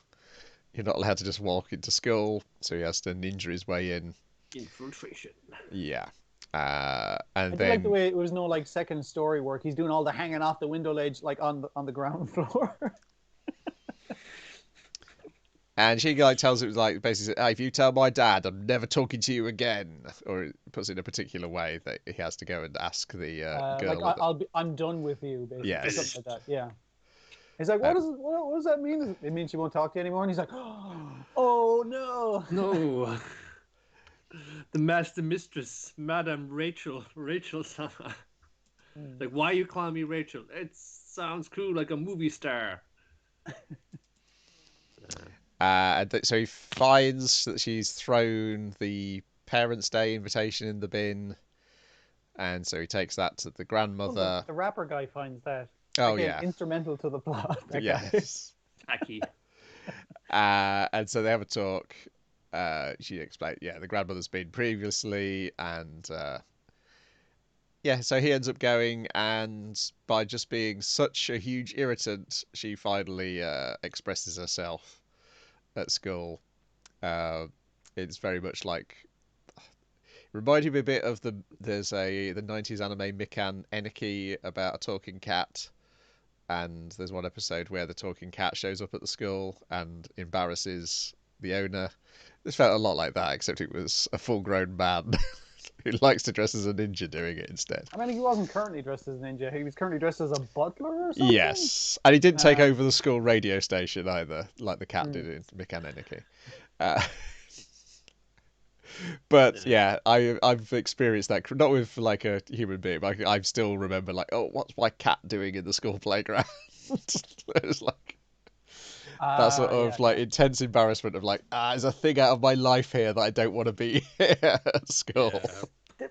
you're not allowed to just walk into school," so he has to ninja his way in. Infiltration. Yeah. I And do like the then way it was no like second story work. He's doing all the hanging off the window ledge like on the ground floor. and she like tells him like basically, "Hey, if you tell my dad, I'm never talking to you again," or it puts it in a particular way that he has to go and ask the girl. Like I'm done with you, basically. Yes. Something like that. Yeah. He's like, what does that mean? It means she won't talk to you anymore. And he's like, oh no. No. The master mistress, Madame Rachel Sama. Like, why you calling me Rachel? It sounds cool, like a movie star. So he finds that she's thrown the Parents' Day invitation in the bin, and so he takes that to the grandmother. The rapper guy finds that. Oh, Again, yeah. Instrumental to the plot. Yes. Icchi. And so they have a talk. She explains, the grandmother's been previously, and so he ends up going, and by just being such a huge irritant, she finally expresses herself at school. It's very much like, reminded me a bit of the 90s anime Mikan Eniki about a talking cat. And there's one episode where the talking cat shows up at the school and embarrasses the owner. This felt a lot like that, except it was a full-grown man who likes to dress as a ninja doing it instead. I mean, he wasn't currently dressed as a ninja. He was currently dressed as a butler or something? Yes. And he didn't take over the school radio station either, like the cat did in Mikan Eniki. But yeah, I've experienced that, not with like a human being, but I still remember like, oh, what's my cat doing in the school playground? It was like that sort of like intense embarrassment of like, there's a thing out of my life here that I don't want to be at school. Yeah.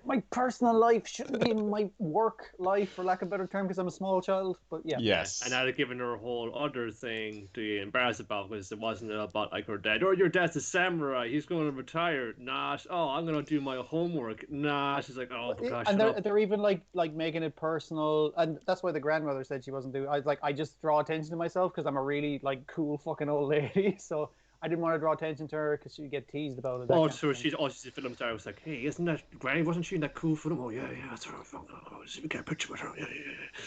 My personal life shouldn't be my work life, for lack of a better term, because I'm a small child. But yeah. Yes. And I'd have given her a whole other thing to be embarrassed about, because it wasn't about like her dad. Or your dad's a samurai. He's going to retire. Nah. I'm going to do my homework. Nah. She's like, oh my gosh. And they're even like making it personal, and that's why the grandmother said she wasn't doing. I was like, I just draw attention to myself because I'm a really like cool fucking old lady. So I didn't want to draw attention to her because she'd get teased about it. She's a film star. I was like, hey, isn't that Granny? Wasn't she in that cool film? Oh yeah, that's her. We get a picture with her. Yeah.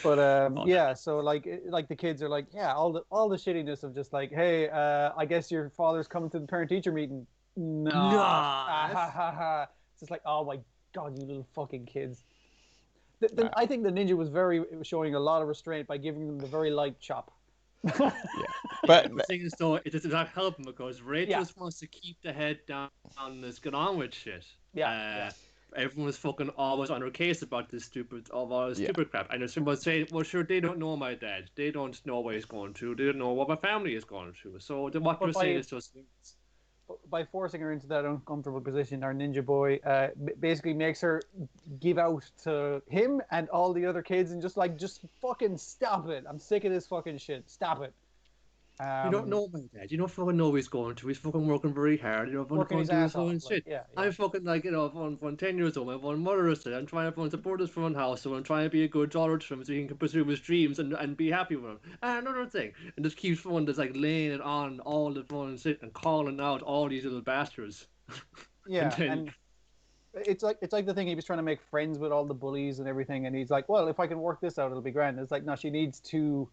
But so like the kids are like, yeah, all the shittiness of just like, hey, I guess your father's coming to the parent teacher meeting. No. It's just like, oh my god, you little fucking kids. I think the ninja was showing a lot of restraint by giving them the very light chop. Yeah. But the thing is, though, it does not help him because Ray just wants to keep the head down and just get on with shit. Everyone was fucking always on her case about this stupid crap. And if someone saying, well, sure, they don't know my dad. They don't know what he's going through. They don't know what my family is going through. So what they're saying is just... By forcing her into that uncomfortable position, our ninja boy basically makes her give out to him and all the other kids and just fucking stop it. I'm sick of this fucking shit. Stop it. You don't know my dad. You don't fucking know what he's going through. He's fucking working very hard. You know, working his ass off. Shit. Yeah. I'm fucking like, I'm 10 years old. My one mother is dead. I'm trying to support us from one house, so I'm trying to be a good daughter to him so he can pursue his dreams and be happy with him. And another thing, and just keeps fun just like laying it on all the fun and sitting and calling out all these little bastards. Yeah, and it's like the thing, he was trying to make friends with all the bullies and everything, and he's like, well, if I can work this out, it'll be grand. It's like, no, she needs to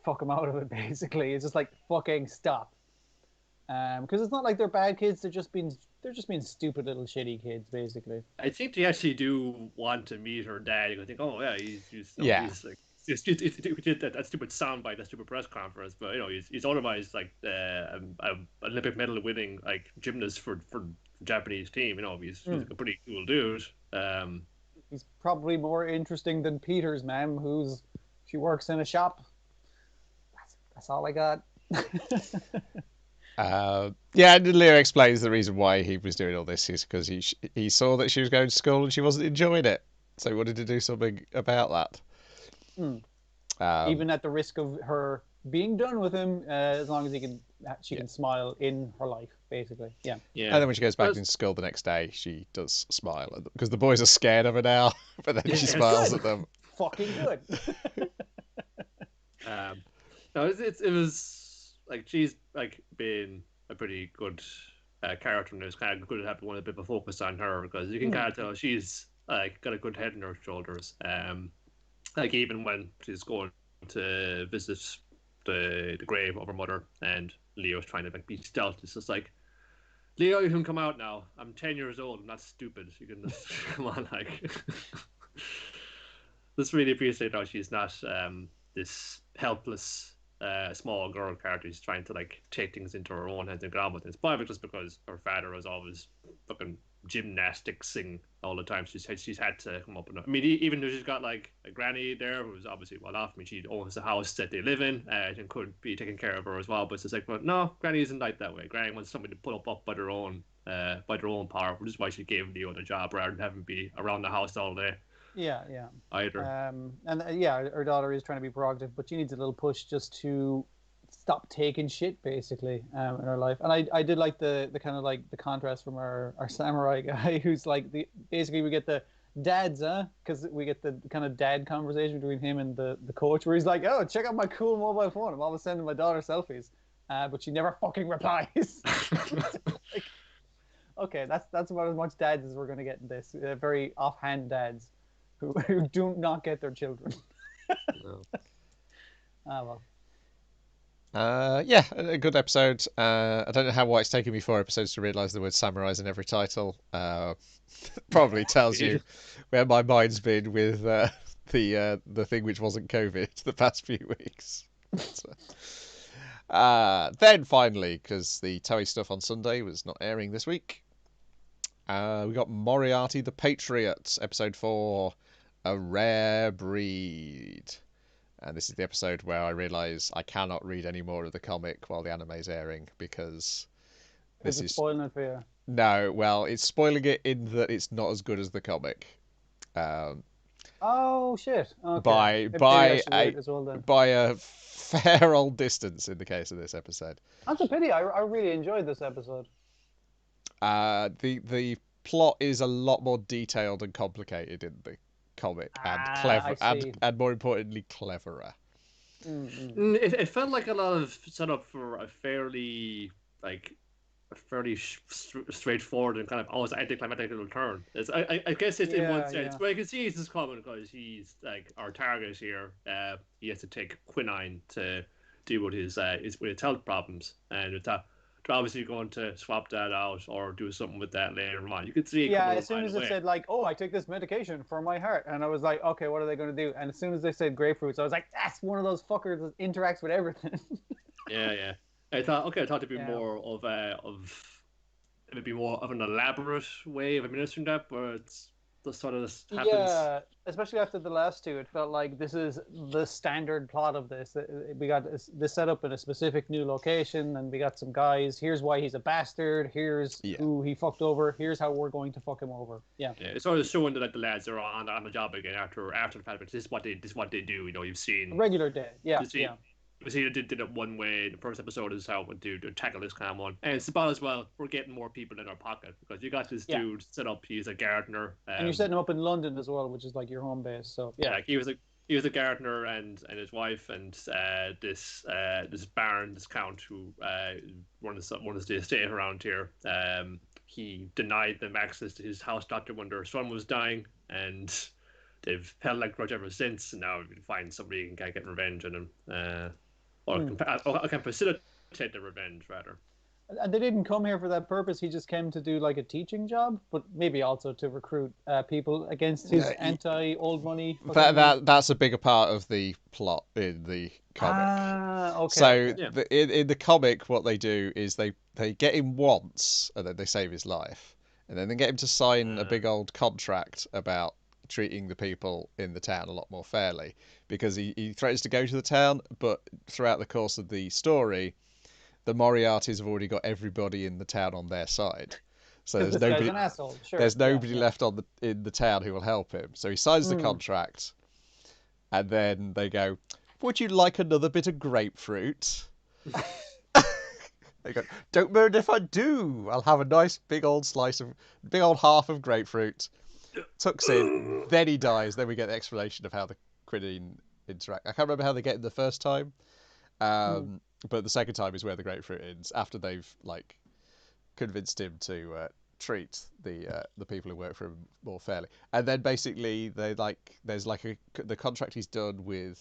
fuck him out of it, basically. It's just like, fucking stop. Because it's not like they're bad kids, they're just being stupid little shitty kids, basically. I think they actually do want to meet her dad. I think, oh yeah, he's like, he did that stupid soundbite, that stupid press conference, but he's otherwise like an Olympic medal winning like gymnast for Japanese team. He's a pretty cool dude. He's probably more interesting than Peter's mom, she works in a shop. That's all I got. And Leo explains the reason why he was doing all this is because he saw that she was going to school and she wasn't enjoying it, so he wanted to do something about that. Even at the risk of her being done with him, as long as he can she can smile in her life, basically. Yeah. Yeah. And then when she goes back That's- into school the next day, she does smile because the boys are scared of her now. But then she Yes. smiles Good. at them. Fucking good. No, it was like she's like been a pretty good character, and it's kind of good to have one a bit of a focus on her because you can kind of tell she's like got a good head on her shoulders. Like even when she's going to visit the grave of her mother, and Leo's trying to like be stealth, it's just like, Leo, you can come out now. I'm 10 years old. I'm not stupid. You can just come on, like. Just really appreciate how she's not this helpless small girl character. She's trying to like take things into her own hands and get on with things. Probably just because her father was always fucking gymnasticsing all the time. She's had to come up with. I mean, even though she's got like a granny there who's obviously well off. I mean, she owns the house that they live in and could be taking care of her as well. But it's just like, but no, Granny isn't like that way. Granny wants somebody to put up by their own power, which is why she gave Leo the job rather than having to be around the house all day. Yeah. Either. And yeah, her daughter is trying to be proactive, but she needs a little push just to stop taking shit, basically, in her life. And I did like the kind of like the contrast from our samurai guy, who's like basically we get the dads, because we get the kind of dad conversation between him and the coach, where he's like, oh, check out my cool mobile phone. I'm always sending my daughter selfies, but she never fucking replies. Like, okay, that's about as much dads as we're gonna get in this. Very offhand dads who do not get their children. No. Well. Yeah, a good episode. I don't know why it's taken me 4 episodes to realise the word samurai's in every title. Probably tells you where my mind's been with the thing which wasn't COVID the past few weeks. Then finally, because the Toei stuff on Sunday was not airing this week, we got Moriarty the Patriot, episode 4, A Rare Breed. And this is the episode where I realise I cannot read any more of the comic while the anime's airing because Is it spoiling it for you? No, well, it's spoiling it in that it's not as good as the comic. Oh shit! By Okay. Maybe I should read it as well, then. by a fair old distance in the case of this episode. That's a pity. I really enjoyed this episode. The plot is a lot more detailed and complicated in the comic, and clever, I see. and more importantly, cleverer. It felt like a lot of setup for a fairly straightforward and kind of almost anticlimactic little turn. I guess it's in one sense, but I can see it's coming because he's like our target here. He has to take quinine to deal with his health problems, and they're obviously going to swap that out or do something with that later on. You could see it. Yeah, as soon as it said like, "Oh, I take this medication for my heart," and I was like, "Okay, what are they going to do?" And as soon as they said grapefruits, I was like, "That's one of those fuckers that interacts with everything." Yeah. I thought it'd be more of maybe more of an elaborate way of administering that, but it's just sort of this happens. Yeah, especially after the last two, it felt like this is the standard plot of this. We got this set up in a specific new location, and we got some guys. Here's why he's a bastard. Here's who he fucked over. Here's how we're going to fuck him over. Yeah. It's sort of showing that like, the lads are on the job again after the fact. But this is what they do. You know, you've seen a regular day. Yeah. We see did it one way. The first episode is how to tackle this kind of one, and it's about as well. We're getting more people in our pocket because you got this dude set up. He's a gardener, and you're setting him up in London as well, which is like your home base. So like he was a gardener and his wife and this baron, this count who runs the estate around here. He denied them access to his house doctor when their son was dying, and they've held like grudge ever since. And now we can find somebody who can get revenge on him. Or can facilitate the revenge, rather. And they didn't come here for that purpose. He just came to do like a teaching job, but maybe also to recruit people against his anti-old money. That's a bigger part of the plot in the comic. Okay. So in the comic, what they do is they get him once, and then they save his life, and then they get him to sign a big old contract about treating the people in the town a lot more fairly, because he threatens to go to the town, but throughout the course of the story, the Moriartys have already got everybody in the town on their side. So there's nobody. An asshole. Sure. There's nobody left in the town who will help him. So he signs the contract, and then they go, "Would you like another bit of grapefruit?" They go, don't mind if I do. I'll have a nice big old half of grapefruit. Tucks in, then he dies. Then we get the explanation of how the Crinine interact. I can't remember how they get him the first time, but the second time is where the grapefruit ends after they've like convinced him to treat the people who work for him more fairly. And then basically there's like the contract he's done with.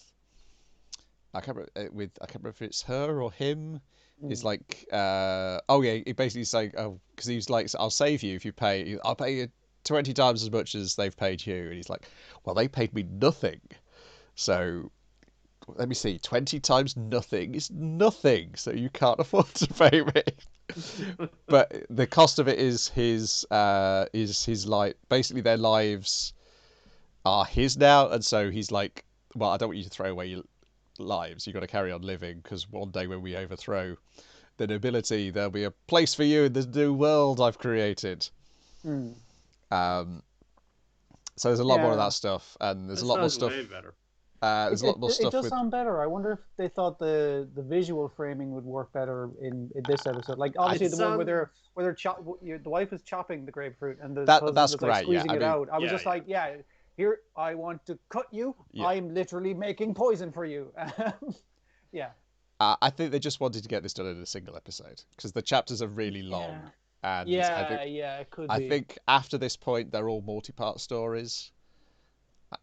I can't remember if it's her or him. It's like he basically saying because he's like, I'll save you if you pay. I'll pay you 20 times as much as they've paid you. And he's like, well, they paid me nothing. So let me see, 20 times nothing is nothing. So you can't afford to pay me. But the cost of it is his life. Basically, their lives are his now, and so he's like, well, I don't want you to throw away your lives. You've got to carry on living, because one day when we overthrow the nobility, there'll be a place for you in this new world I've created. So there's a lot more of that stuff, and there's a lot more stuff. Way better. There's a lot more stuff. It does sound better. I wonder if they thought the visual framing would work better in this episode. Like obviously the one where the wife is chopping the grapefruit and the husband is like squeezing it out. I was just like, here, I want to cut you. Yeah. I'm literally making poison for you. Yeah. I think they just wanted to get this done in a single episode because the chapters are really long. And it could be. I think after this point, they're all multi-part stories.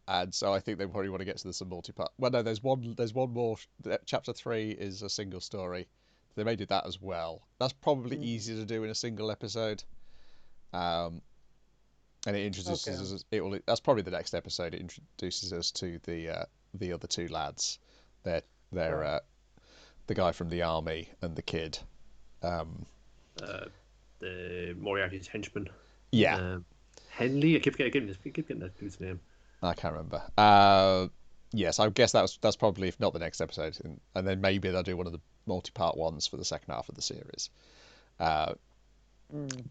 And so I think they probably want to get to some multi-part. Well, no, there's one more. Chapter 3 is a single story. They may do that as well. That's probably easier to do in a single episode. And it introduces us. That's probably the next episode. It introduces us to the other two lads. They're the guy from the army and the kid. The Moriarty's henchman. Yeah. Henley. I keep getting that dude's name. I can't remember. Yes, I guess that's probably, if not the next episode, and then maybe they'll do one of the multi-part ones for the second half of the series.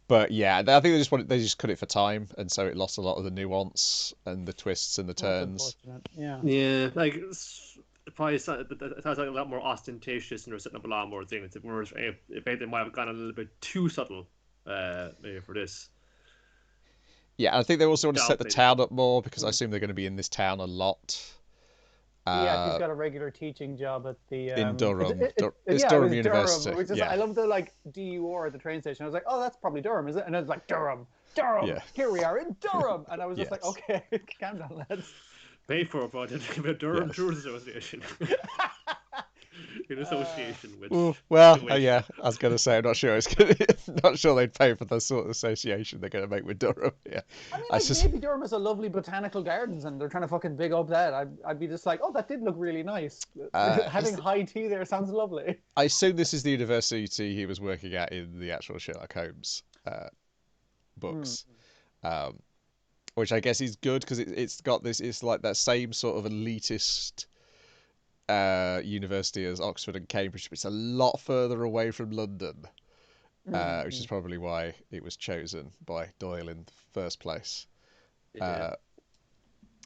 But yeah, I think they just cut it for time, and so it lost a lot of the nuance and the twists and the turns. Yeah, like it probably sounds like a lot more ostentatious, and they're setting up a lot more things. If they might have gone a little bit too subtle, maybe for this. Yeah, I think they also want to set the town up more because I assume they're going to be in this town a lot. He's got a regular teaching job at the in Durham. It's Durham University. Durham, which is, I love the like DUR at the train station. I was like, oh, that's probably Durham, is it? And it's like Durham. Yeah. Here we are in Durham, and I was just like, okay, calm down, lads. Pay for a project with Durham Tourist Association. In association with. I was going to say, I'm not sure. Not sure they'd pay for the sort of association they're going to make with Durham. Yeah, I mean, maybe Durham has a lovely botanical gardens, and they're trying to fucking big up that. I'd be just like, oh, that did look really nice. Having high tea there sounds lovely. I assume this is the university he was working at in the actual Sherlock Holmes books. Which I guess is good because it's got this. It's like that same sort of elitist university as Oxford and Cambridge, but it's a lot further away from London, which is probably why it was chosen by Doyle in the first place.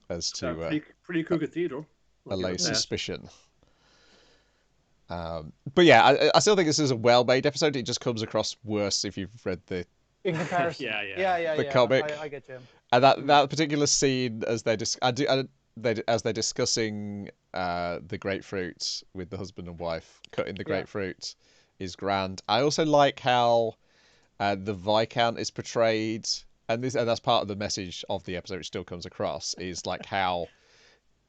As to pretty cool cathedral. Allay suspicion. But yeah, I still think this is a well-made episode. It just comes across worse if you've read the. In comparison, the comic. I get you. And that particular scene as they're discussing the grapefruit with the husband and wife cutting the grapefruit is grand. I also like how the Viscount is portrayed, and that's part of the message of the episode, which still comes across, is like how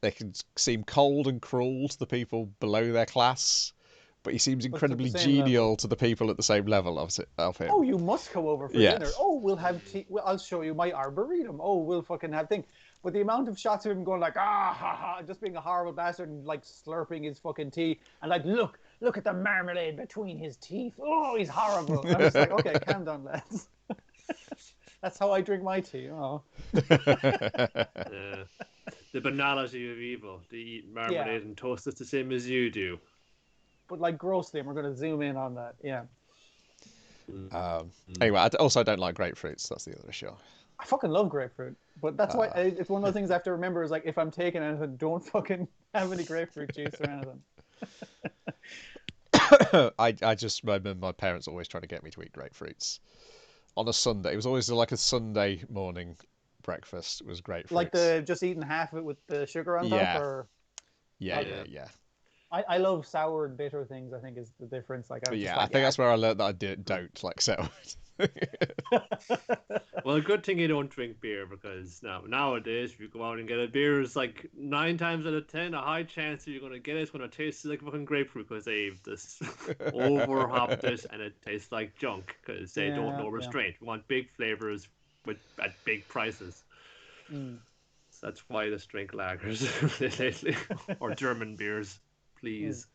they can seem cold and cruel to the people below their class. But he seems incredibly genial to the people at the same level of him. Oh, you must come over for dinner. Oh, we'll have tea. Well, I'll show you my arboretum. Oh, we'll fucking have thing. But the amount of shots of him going like, ha ha, just being a horrible bastard and like slurping his fucking tea and like, look at the marmalade between his teeth. Oh, he's horrible. I was like, okay, calm down, lads. That's how I drink my tea. Oh. The banality of evil. They eat marmalade and toast it the same as you do. But like grossly, and we're going to zoom in on that. Yeah. Anyway, I also don't like grapefruits. That's the other issue. I fucking love grapefruit, but that's why it's one of those things I have to remember is like if I'm taking anything, don't fucking have any grapefruit juice or anything. I just remember my parents always trying to get me to eat grapefruits on a Sunday. It was always like a Sunday morning breakfast. It was grapefruits. Like the just eating half of it with the sugar on top, or yeah. I love sour and bitter things. I think is the difference. Like I think that's where I learned that I don't like sour. Well, a good thing you don't drink beer, because nowadays, if you go out and get a beer, it's like 9 times out of 10, a high chance that you're going to get it. It's going to taste like fucking grapefruit because they've just over-hopped it and it tastes like junk because they don't know restraint. We want big flavors at big prices. So that's why I just drink lagers lately, or German beers, please.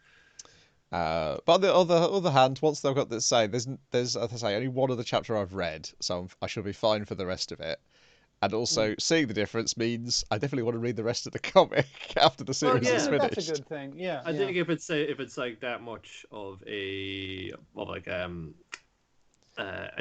But on the other hand, once they've got this say, there's as I say, only one other chapter I've read, so I shall be fine for the rest of it. And also, seeing the difference means I definitely want to read the rest of the comic after the series is finished. That's a good thing. Yeah, I think if it's like that much of a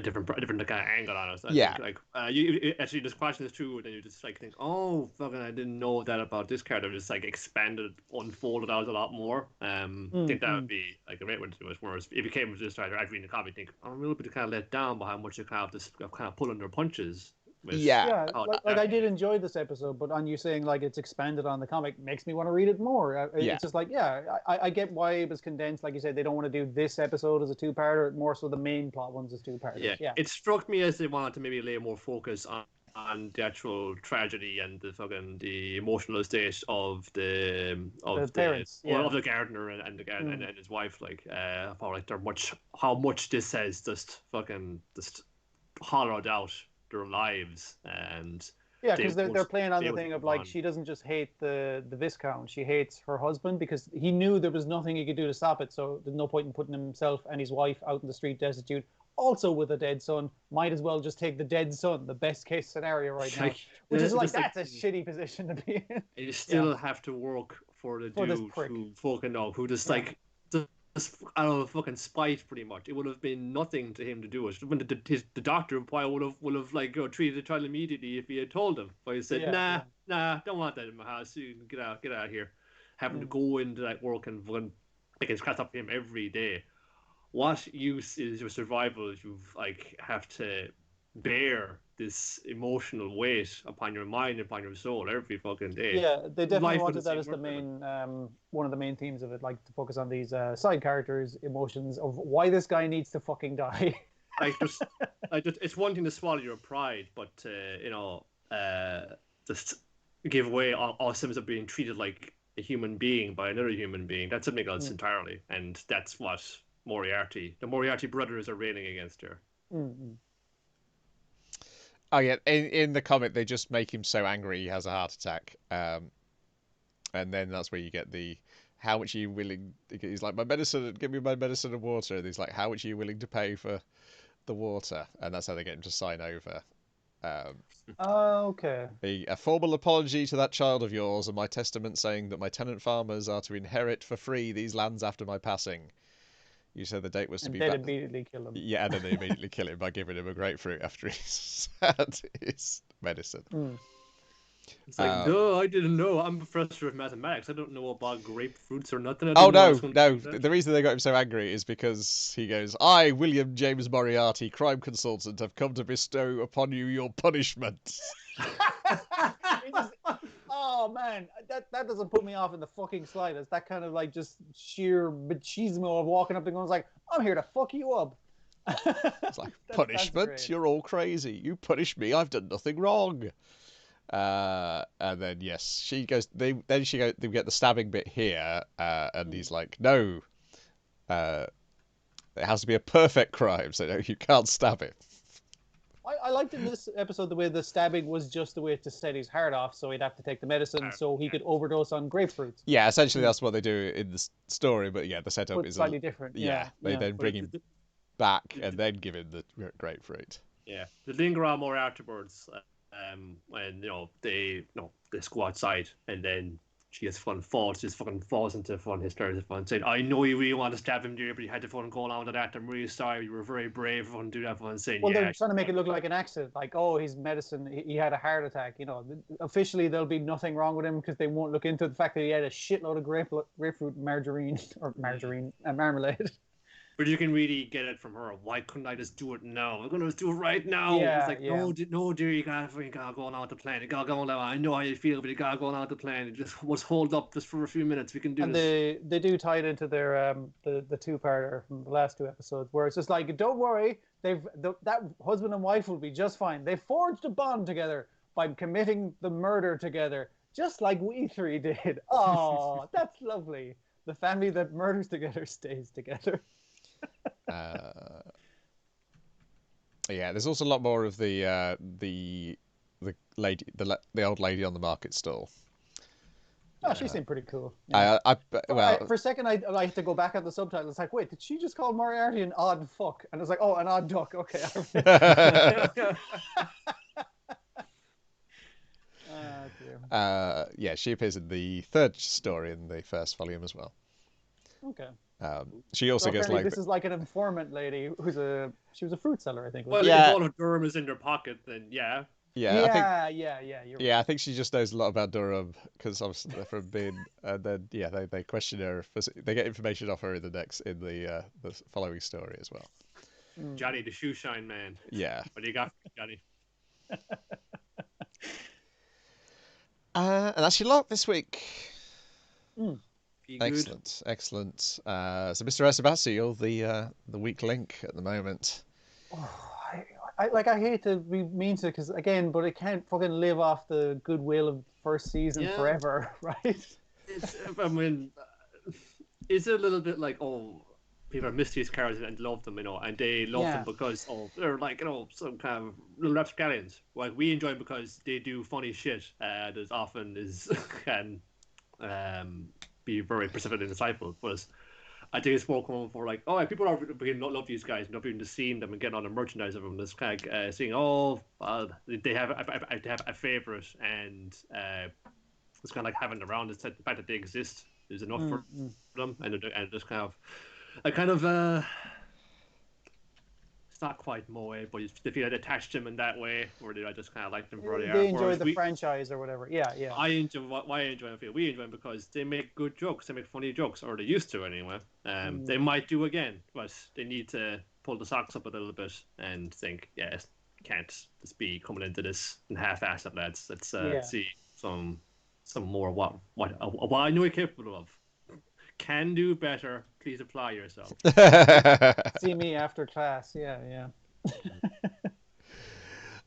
different kind of angle on it. So I think, you actually just watching this through, and then you just like think, oh fucking, I didn't know that about this character. Just like expanded, unfolded out a lot more. I think that would be like a great way to do it. Whereas if you came with this writer, I'd read the comic, think I'm a little bit kind of let down by how much you kind of pulling their punches. Like I did enjoy this episode, but on you saying like it's expanded on the comic makes me want to read it more. It's just like, I get why it was condensed. Like you said, they don't want to do this episode as a 2-parter, more so the main plot ones as 2-parters. Yeah, it struck me as they wanted to maybe lay more focus on the actual tragedy and the emotional state of the parents, of the gardener and his wife. Like, I felt like how much this has just hollowed out their lives. And because they're playing on the thing of like, she doesn't just hate the Viscount, she hates her husband, because he knew there was nothing he could do to stop it, so there's no point in putting himself and his wife out in the street destitute, also with a dead son. Might as well just take the dead son, the best case scenario right now, which is like, that's a shitty position to be in. You still have to work for the dude who fucking know, who just like out of fucking spite, pretty much. It would have been nothing to him to do it. When the doctor probably would have like treated the child immediately if he had told him. But he said, nah, don't want that in my house. You can get out of here. Having to go into that work and it's crap up for him every day. What use is your survival if you have to bear this emotional weight upon your mind, upon your soul every fucking day? Yeah, they definitely wanted that as the main one of the main themes of it, like to focus on these side characters' emotions of why this guy needs to fucking die. It's one thing to swallow your pride, but just give away all symptoms of being treated like a human being by another human being. That's something else entirely, and that's what the Moriarty brothers are railing against her. Oh yeah, in the comic they just make him so angry he has a heart attack, and then that's where you get the how much are you willing. He's like, my medicine, give me my medicine and water. And he's like, how much are you willing to pay for the water? And that's how they get him to sign over. Okay. A formal apology to that child of yours, and my testament saying that my tenant farmers are to inherit for free these lands after my passing. You said the date was to be. They'd immediately kill him. Yeah, and then they immediately kill him by giving him a grapefruit after he's had his medicine. It's like, no, I didn't know. I'm a professor of mathematics. I don't know about grapefruits or nothing. No. The reason they got him so angry is because he goes, I, William James Moriarty, crime consultant, have come to bestow upon you your punishment. Oh man, that doesn't put me off in the fucking slightest. That kind of like just sheer machismo of walking up and going like, I'm here to fuck you up. It's like, punishment? You're all crazy. You punish me. I've done nothing wrong. And then yes, she goes. They get the stabbing bit here, and he's like, no, it has to be a perfect crime, so no, you can't stab him. I liked in this episode the way the stabbing was just the way to set his heart off, so he'd have to take the medicine so he could overdose on grapefruits. Yeah, essentially that's what they do in the story, but yeah, the setup is slightly different. They then bring him back and then give him the grapefruit. Yeah, they linger on more afterwards. When they go outside, and then she just falls into hysterics and saying, I know you really want to stab him, dear, but you had to go along with that. I'm really sorry. You were very brave to do that. Saying, they're trying to make it look like an accident, like, oh, his medicine, he had a heart attack. Officially there'll be nothing wrong with him because they won't look into the fact that he had a shitload of grapefruit margarine and marmalade. But you can really get it from her. Why couldn't I just do it now? I'm gonna just do it right now. It's Yeah, like, yeah. no, dear, you gotta go on out the plane. You gotta go on. I know how you feel, but you gotta go on out the plane. Just hold up just for a few minutes. We can do And this. they do tie it into their the two-parter from the last two episodes, where it's just like, don't worry, that husband and wife will be just fine. They forged a bond together by committing the murder together, just like we three did. Oh, that's lovely. The family that murders together stays together. Yeah, there's also a lot more of the lady, the old lady on the market stall. Oh, she seemed pretty cool. Yeah. Well, For a second, I had to go back at the subtitles. It's like, wait, did she just call Moriarty an odd fuck? And it's like, oh, an odd duck. Okay. Dear. yeah, she appears in the third story in the first volume as well. Okay. She also So gets apparently like this is like an informant lady she was a fruit seller, I think. Well, Yeah. if all of Durham is in their pocket, then yeah. yeah, I think You're yeah, I think she just knows a lot about Durham because obviously they're from being, and then yeah, they question her. They get information off her in the following story as well. Johnny the shoe shine man. Yeah. What do you got, Johnny? And that's your lot this week. Be good. Excellent. So, Mr. Osomatsu, you're the weak link at the moment. I hate to be mean to it because again, but it can't fucking live off the goodwill of the first season forever, right? I mean, it's a little bit like, people miss these characters and love them, and they love them because they're like, some kind of little rapscallions. Like we enjoy them because they do funny shit that often can be very specific and insightful. But I think it's more common for like, people are beginning to love these guys, not beginning to seeing them and getting on the merchandise of them. This kind of seeing, they have a favorite, and it's kind of like having around the fact that they exist is enough for them, and just kind of it's not quite moe, but they feel attached to them in that way, or I just kind of like them for they enjoy the franchise or whatever. Yeah. I enjoy why I enjoy them. We enjoy them because they make good jokes. They make funny jokes, or they used to anyway. They might do again, but they need to pull the socks up a little bit and think, can't just be coming into this and half-assed it, lads. Let's see some more what I know you're capable of. Can do better. Please apply yourself. See me after class. Yeah.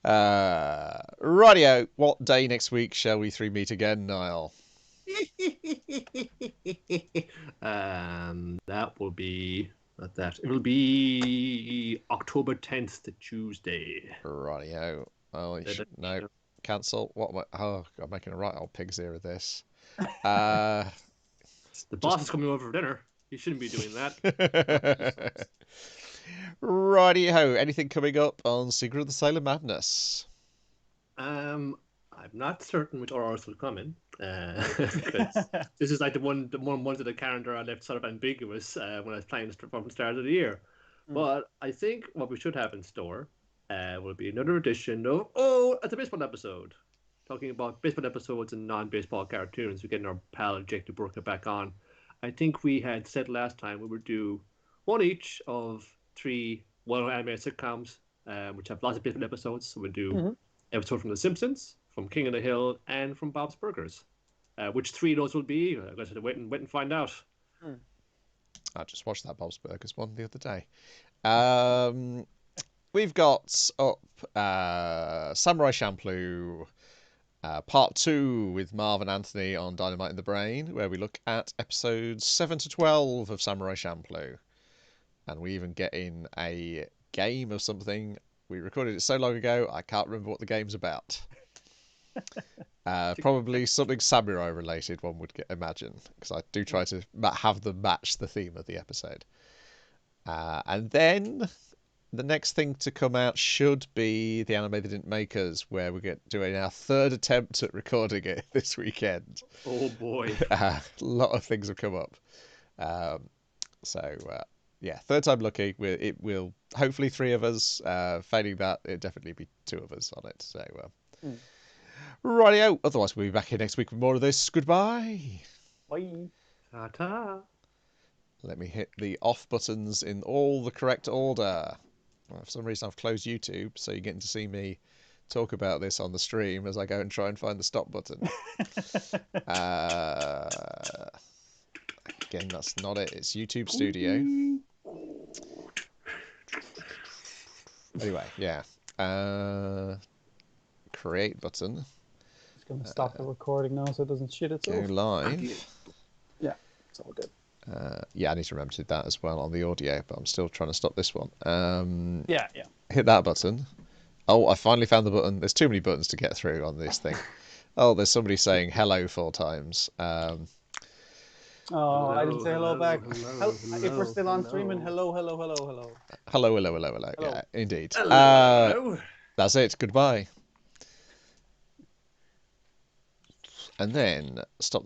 Rightio, what day next week shall we three meet again, Niall? That will be that. It will be October 10th, the Tuesday. Rightio. Oh, no, cancel. What am I? Oh, I'm making a right old pig's ear of this. The boss is coming over for dinner. You shouldn't be doing that. Righty-ho. Anything coming up on Secret of the Sailor Madness? I'm not certain which RRs will come in. This is like the one month of the calendar I left sort of ambiguous when I was playing from the start of the year. But I think what we should have in store will be another edition of it's a baseball episode. Talking about baseball episodes and non-baseball cartoons. We're getting our pal Jake DeBurka back on. I think we had said last time we would do one each of 3 well-known animated sitcoms, which have lots of different episodes. So we'll do episode from The Simpsons, from King of the Hill, and from Bob's Burgers. Which 3 of those will be? I'm going to wait and find out. I just watched that Bob's Burgers one the other day. We've got up Samurai Champloo, Part 2 with Marv and Anthony on Dynamite in the Brain, where we look at episodes 7 to 12 of Samurai Champloo. And we even get in a game of something. We recorded it so long ago, I can't remember what the game's about. Probably something samurai related, one would imagine, because I do try to have them match the theme of the episode. And then the next thing to come out should be The Anime They Didn't Make Us, where we're doing our 3rd attempt at recording it this weekend. Oh boy. A lot of things have come up. Yeah, 3rd time lucky. It will hopefully 3 of us. Failing that, it'll definitely be 2 of us on it. So, rightio. Otherwise, we'll be back here next week with more of this. Goodbye. Bye. Ta-ta. Let me hit the off buttons in all the correct order. Well, for some reason, I've closed YouTube, so you're getting to see me talk about this on the stream as I go and try and find the stop button. Again, that's not it. It's YouTube Studio. Anyway, yeah. Create button. Just gonna stop the recording now so it doesn't shit itself. Go live. Yeah, it's all good. Yeah, I need to remember to do that as well on the audio, but I'm still trying to stop this one. Yeah. Hit that button. Oh, I finally found the button. There's too many buttons to get through on this thing. Oh, there's somebody saying hello 4 times. Oh, I didn't say hello back. If we're still on streaming, hello. Hello. Yeah, indeed. Hello. That's it. Goodbye. And then stop the